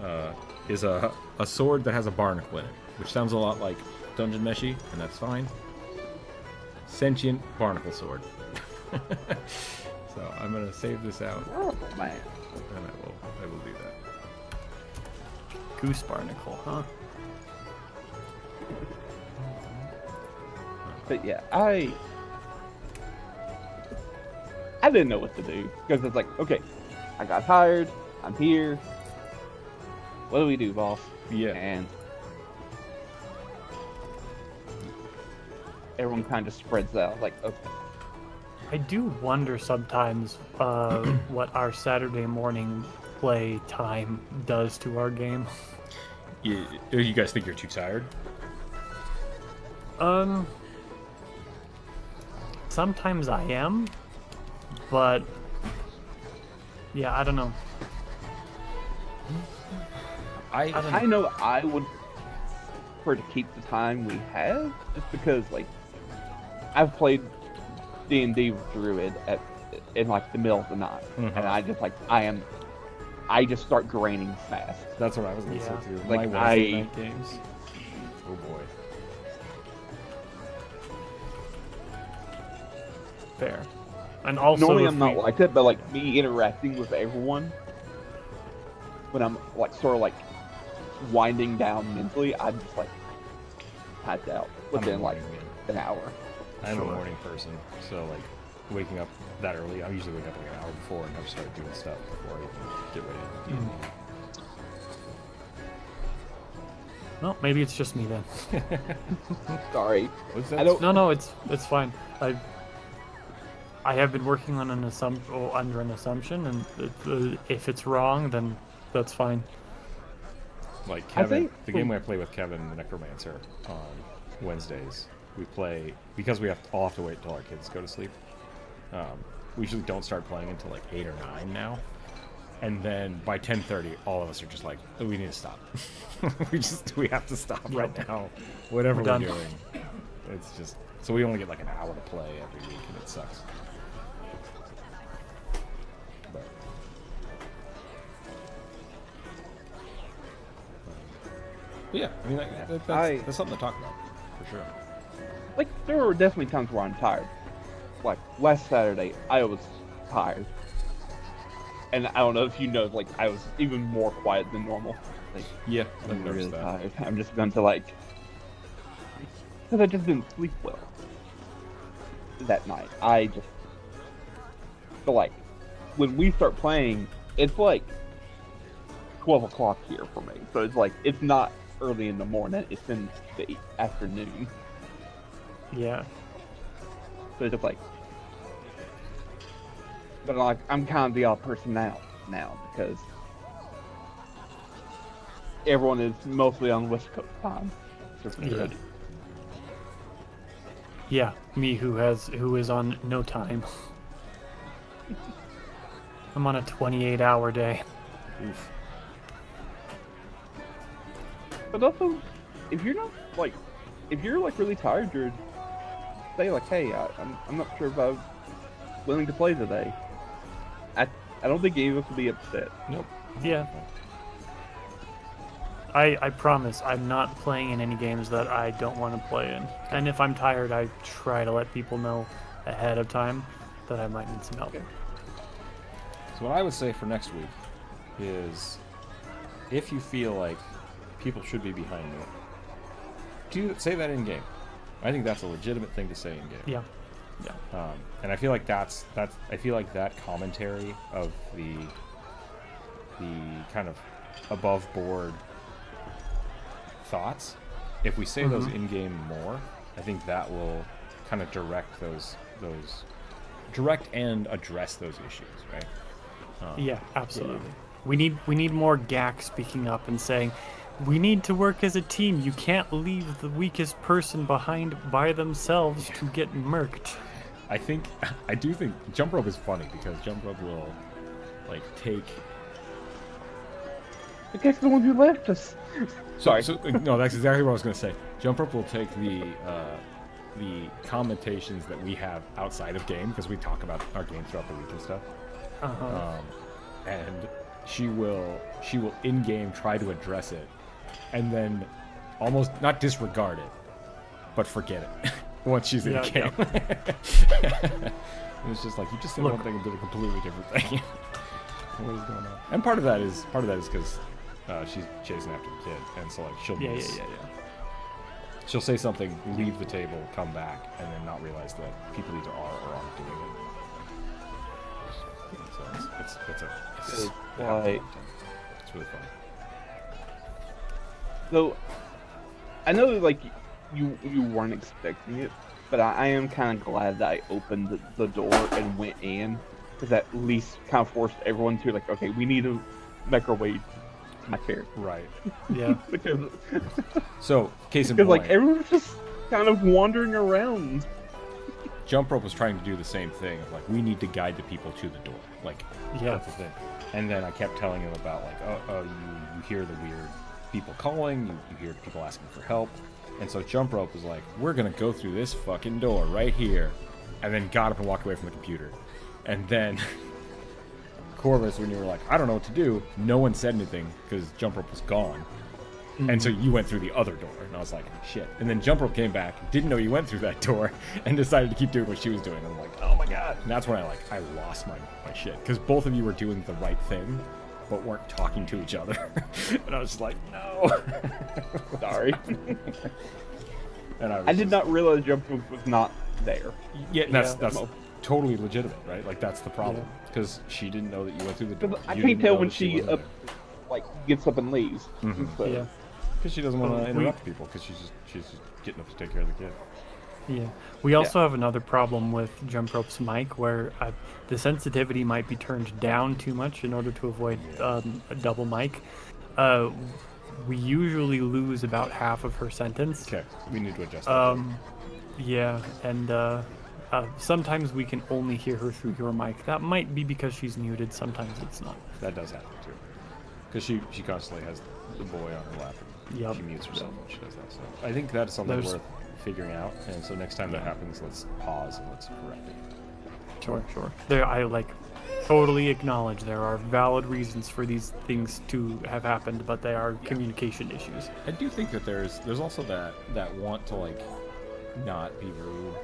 Is a sword that has a barnacle in it, which sounds a lot like Dungeon Meshy, and that's fine. Sentient barnacle sword. So I'm gonna save this out, Oh man. and I will do that. Goose barnacle, huh? But yeah, I didn't know what to do because it's like, okay, I got hired, I'm here. What do we do, boss? Yeah. And everyone kind of spreads out. Like, okay, I do wonder sometimes what our Saturday morning play time does to our game. You guys think you're too tired? Sometimes I am, but yeah, I don't know. I know I would prefer to keep the time we have, just because like I've played D&D with Druid in like the middle of the night, and I just like I just start graining fast. That's what I was gonna say too. Like, My Wednesday night games. Oh boy. Fair. And also, Normally if I'm not we- like that, but like me interacting with everyone when I'm like sort of like winding down mentally, I'm just like packed out within like an hour. I'm a morning person, so like waking up that early, I usually wake up like an hour before and I've started doing stuff before I even get ready. Well, maybe it's just me then. Sorry. What's that? I don't. No, it's fine. I have been working on an under an assumption, and if it's wrong, then that's fine. Like Kevin, think- the game I play with Kevin, the Necromancer, on Wednesdays, we play because we all have to wait until our kids go to sleep. We usually don't start playing until like 8 or 9 now, and then by 10:30, all of us are just like, oh, we need to stop. we have to stop right now. Whatever We're we're done. doing, it's just so we only get like an hour to play every week, and it sucks. But yeah, I mean that's something to talk about for sure. Like there were definitely times where I'm tired. Like last Saturday, I was tired, and I don't know if you know, like I was even more quiet than normal. Like, Yeah, I'm really tired. I'm just going to like, because I just didn't sleep well that night. I just feel like when we start playing, it's like 12 o'clock here for me. So it's like it's not early in the morning; it's in the afternoon. Yeah. So it's just like, but like I'm kind of the odd person now because everyone is mostly on West Coast time. It's just Yeah. good. Yeah, me who is on no time. I'm on a 28-hour day. Oof. But also, if you're not like, if you're like really tired, you're say like, hey, I'm not sure if I'm willing to play today. I don't think any of us would be upset. Nope. Yeah. I promise I'm not playing in any games that I don't want to play in. And if I'm tired, I try to let people know ahead of time that I might need some help. So what I would say for next week is, if you feel like people should be behind you, say that in game. I think that's a legitimate thing to say in game. Yeah. And I feel like that's I feel like that commentary of the kind of above board thoughts, if we say those in game more, I think that will kind of direct and address those issues, right? Yeah, absolutely. We need more GAC speaking up and saying, we need to work as a team. You can't leave the weakest person behind by themselves to get murked. I do think jump rope is funny because jump rope will like take. The guy's the one who left us. Sorry. No, that's exactly what I was going to say. Jump rope will take the commentations that we have outside of game, because we talk about our game throughout the week and stuff. And she will in game try to address it, and then almost not disregard it, but forget it once she's in game. It's just like, you just said one thing and did a completely different thing. What is going on? And part of that is because she's chasing after the kid, and so like she'll miss. She'll say something, leave the table, come back, and then not realize that people either are or aren't doing it. So it's really fun. So, I know like you weren't expecting it, but I am kind of glad that I opened the door and went in, because at least kind of forced everyone to like, okay, we need to make our way to my character. Right. Yeah. Because So, case in point, like everyone's just kind of wandering around. Jump Rope was trying to do the same thing of like, we need to guide the people to the door. Like, that's the thing. And then I kept telling him about like, you hear the weird people calling, you hear people asking for help. And so Jump Rope was like, we're going to go through this fucking door right here. And then got up and walked away from the computer. And then Corvus, when you were like, I don't know what to do, no one said anything because Jump Rope was gone. And so you went through the other door, and I was like, shit. And then Jump Rope came back, didn't know you went through that door, and decided to keep doing what she was doing. And I'm like, oh my god. And that's when I lost my shit. Because both of you were doing the right thing, but weren't talking to each other. And I was just like, no. Sorry. And I did not realize Jump Rope was not there. Yeah, that's totally legitimate, right? Like, that's the problem. Because she didn't know that you went through the door. I can't tell when she gets up and leaves. So. Yeah. Because she doesn't want to interrupt people, because she's just getting up to take care of the kid. Yeah. We also have another problem with Jump Rope's mic, where the sensitivity might be turned down too much in order to avoid a double mic. We usually lose about half of her sentence. Okay, we need to adjust that. Yeah, and sometimes we can only hear her through your mic. That might be because she's muted. Sometimes it's not. That does happen too. Because she constantly has the boy on her lap. And she mutes herself when she does that. So I think that's something worth figuring out. And so next time that happens, let's pause and let's correct it. Sure. I totally acknowledge there are valid reasons for these things to have happened, but they are communication issues. I do think that there's also that want to like not be rude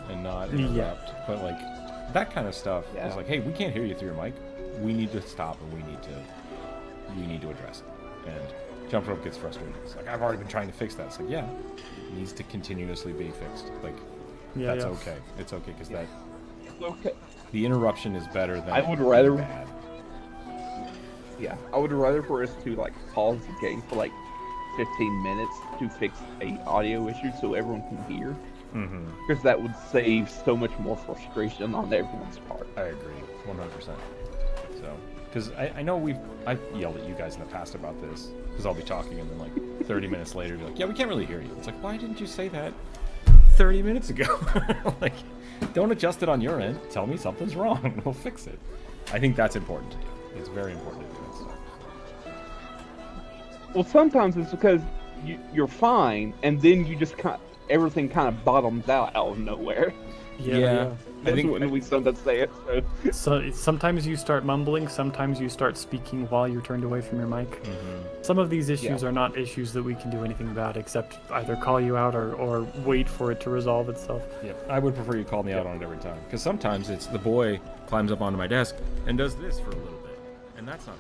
and not interrupt, but like that kind of stuff is like, hey, we can't hear you through your mic. We need to stop and we need to address it. And Jump Rope gets frustrated. It's like, I've already been trying to fix that. It's like, yeah, it needs to continuously be fixed. Like, that's okay. It's okay because the interruption is better than I would rather bad. Yeah, I would rather for us to like pause the game for like 15 minutes to fix a audio issue so everyone can hear. Because that would save so much more frustration on everyone's part. I agree, 100%. So, because I know I've yelled at you guys in the past about this, because I'll be talking and then like 30 minutes later, you're like, yeah, we can't really hear you. It's like, why didn't you say that 30 minutes ago. Like, don't adjust it on your end. Tell me something's wrong. We'll fix it. I think that's important to do. It's very important to do that stuff. Well, sometimes it's because you're fine, and then you just everything kind of bottoms out of nowhere. Yeah. That's I think when we sometimes say it. So sometimes you start mumbling, sometimes you start speaking while you're turned away from your mic. Some of these issues are not issues that we can do anything about except either call you out or wait for it to resolve itself. Yep. I would prefer you call me out on it every time. Because sometimes it's the boy climbs up onto my desk and does this for a little bit. And that's not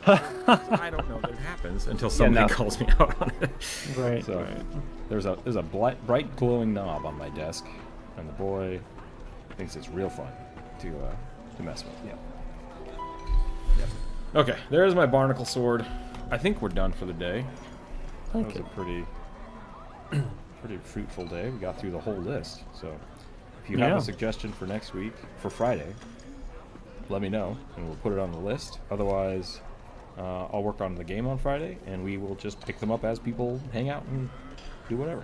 I don't know that it happens until somebody calls me out on it. Right. So there's a bright glowing knob on my desk, and the boy thinks it's real fun to mess with. Yeah. Yep. Okay, there's my barnacle sword. I think we're done for the day. That was a pretty fruitful day. We got through the whole list. So if you have a suggestion for next week, for Friday, let me know, and we'll put it on the list. Otherwise, I'll work on the game on Friday, and we will just pick them up as people hang out and do whatever.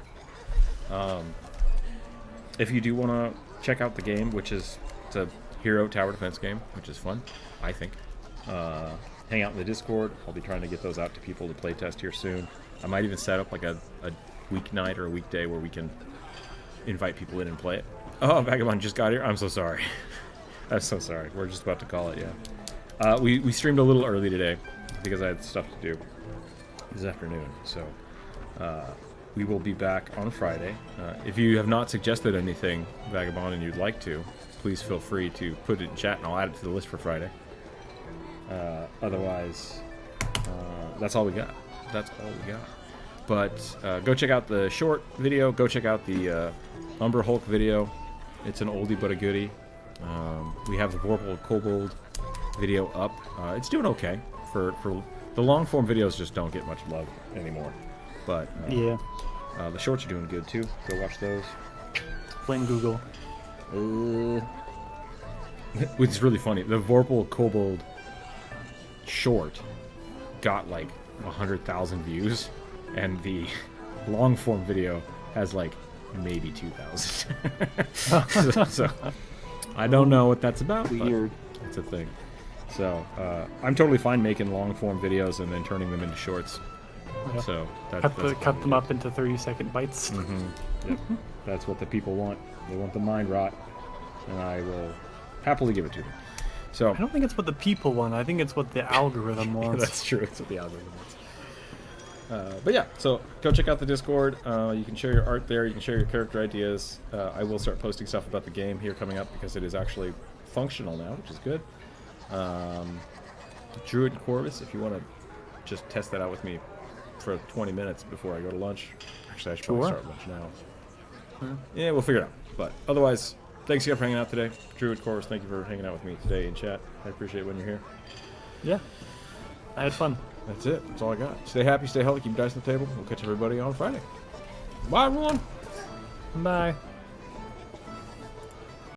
If you do want to check out the game, which is a hero tower defense game, which is fun, I think. Hang out in the Discord. I'll be trying to get those out to people to play test here soon. I might even set up like a weeknight or a weekday where we can invite people in and play it. Oh, Vagabond just got here. I'm so sorry. I'm so sorry. We're just about to call it, yeah. We streamed a little early today because I had stuff to do this afternoon. So we will be back on Friday. If you have not suggested anything, Vagabond, and you'd like to, please feel free to put it in chat and I'll add it to the list for Friday. Otherwise, that's all we got. That's all we got. But go check out the short video. Go check out the Umber Hulk video. It's an oldie but a goodie. We have the Vorpal Kobold video up. It's doing okay. For the long form videos just don't get much love anymore. But the shorts are doing good too. Go watch those. Blame Google. Which is really funny. The Vorpal Kobold short got like 100,000 views, and the long form video has like maybe 2,000. so I don't know what that's about. Weird. But it's a thing. So I'm totally fine making long form videos and then turning them into shorts. Yeah. So cut them up into 30-second bites. Yep. That's what the people want. They want the mind rot, and I will happily give it to them. So I don't think it's what the people want. I think it's what the algorithm wants. That's true. It's what the algorithm wants. But yeah, so go check out the Discord. You can share your art there. You can share your character ideas. I will start posting stuff about the game here coming up because it is actually functional now, which is good. Druid and Corvus, if you want to just test that out with me for 20 minutes before I go to lunch. Actually, I should probably start lunch now. Yeah, we'll figure it out. But otherwise, thanks again for hanging out today. Druid, Corvus, thank you for hanging out with me today in chat. I appreciate it when you're here. Yeah, I had fun. That's it. That's all I got. Stay happy, stay healthy, keep dice on the table. We'll catch everybody on Friday. Bye, everyone. Bye.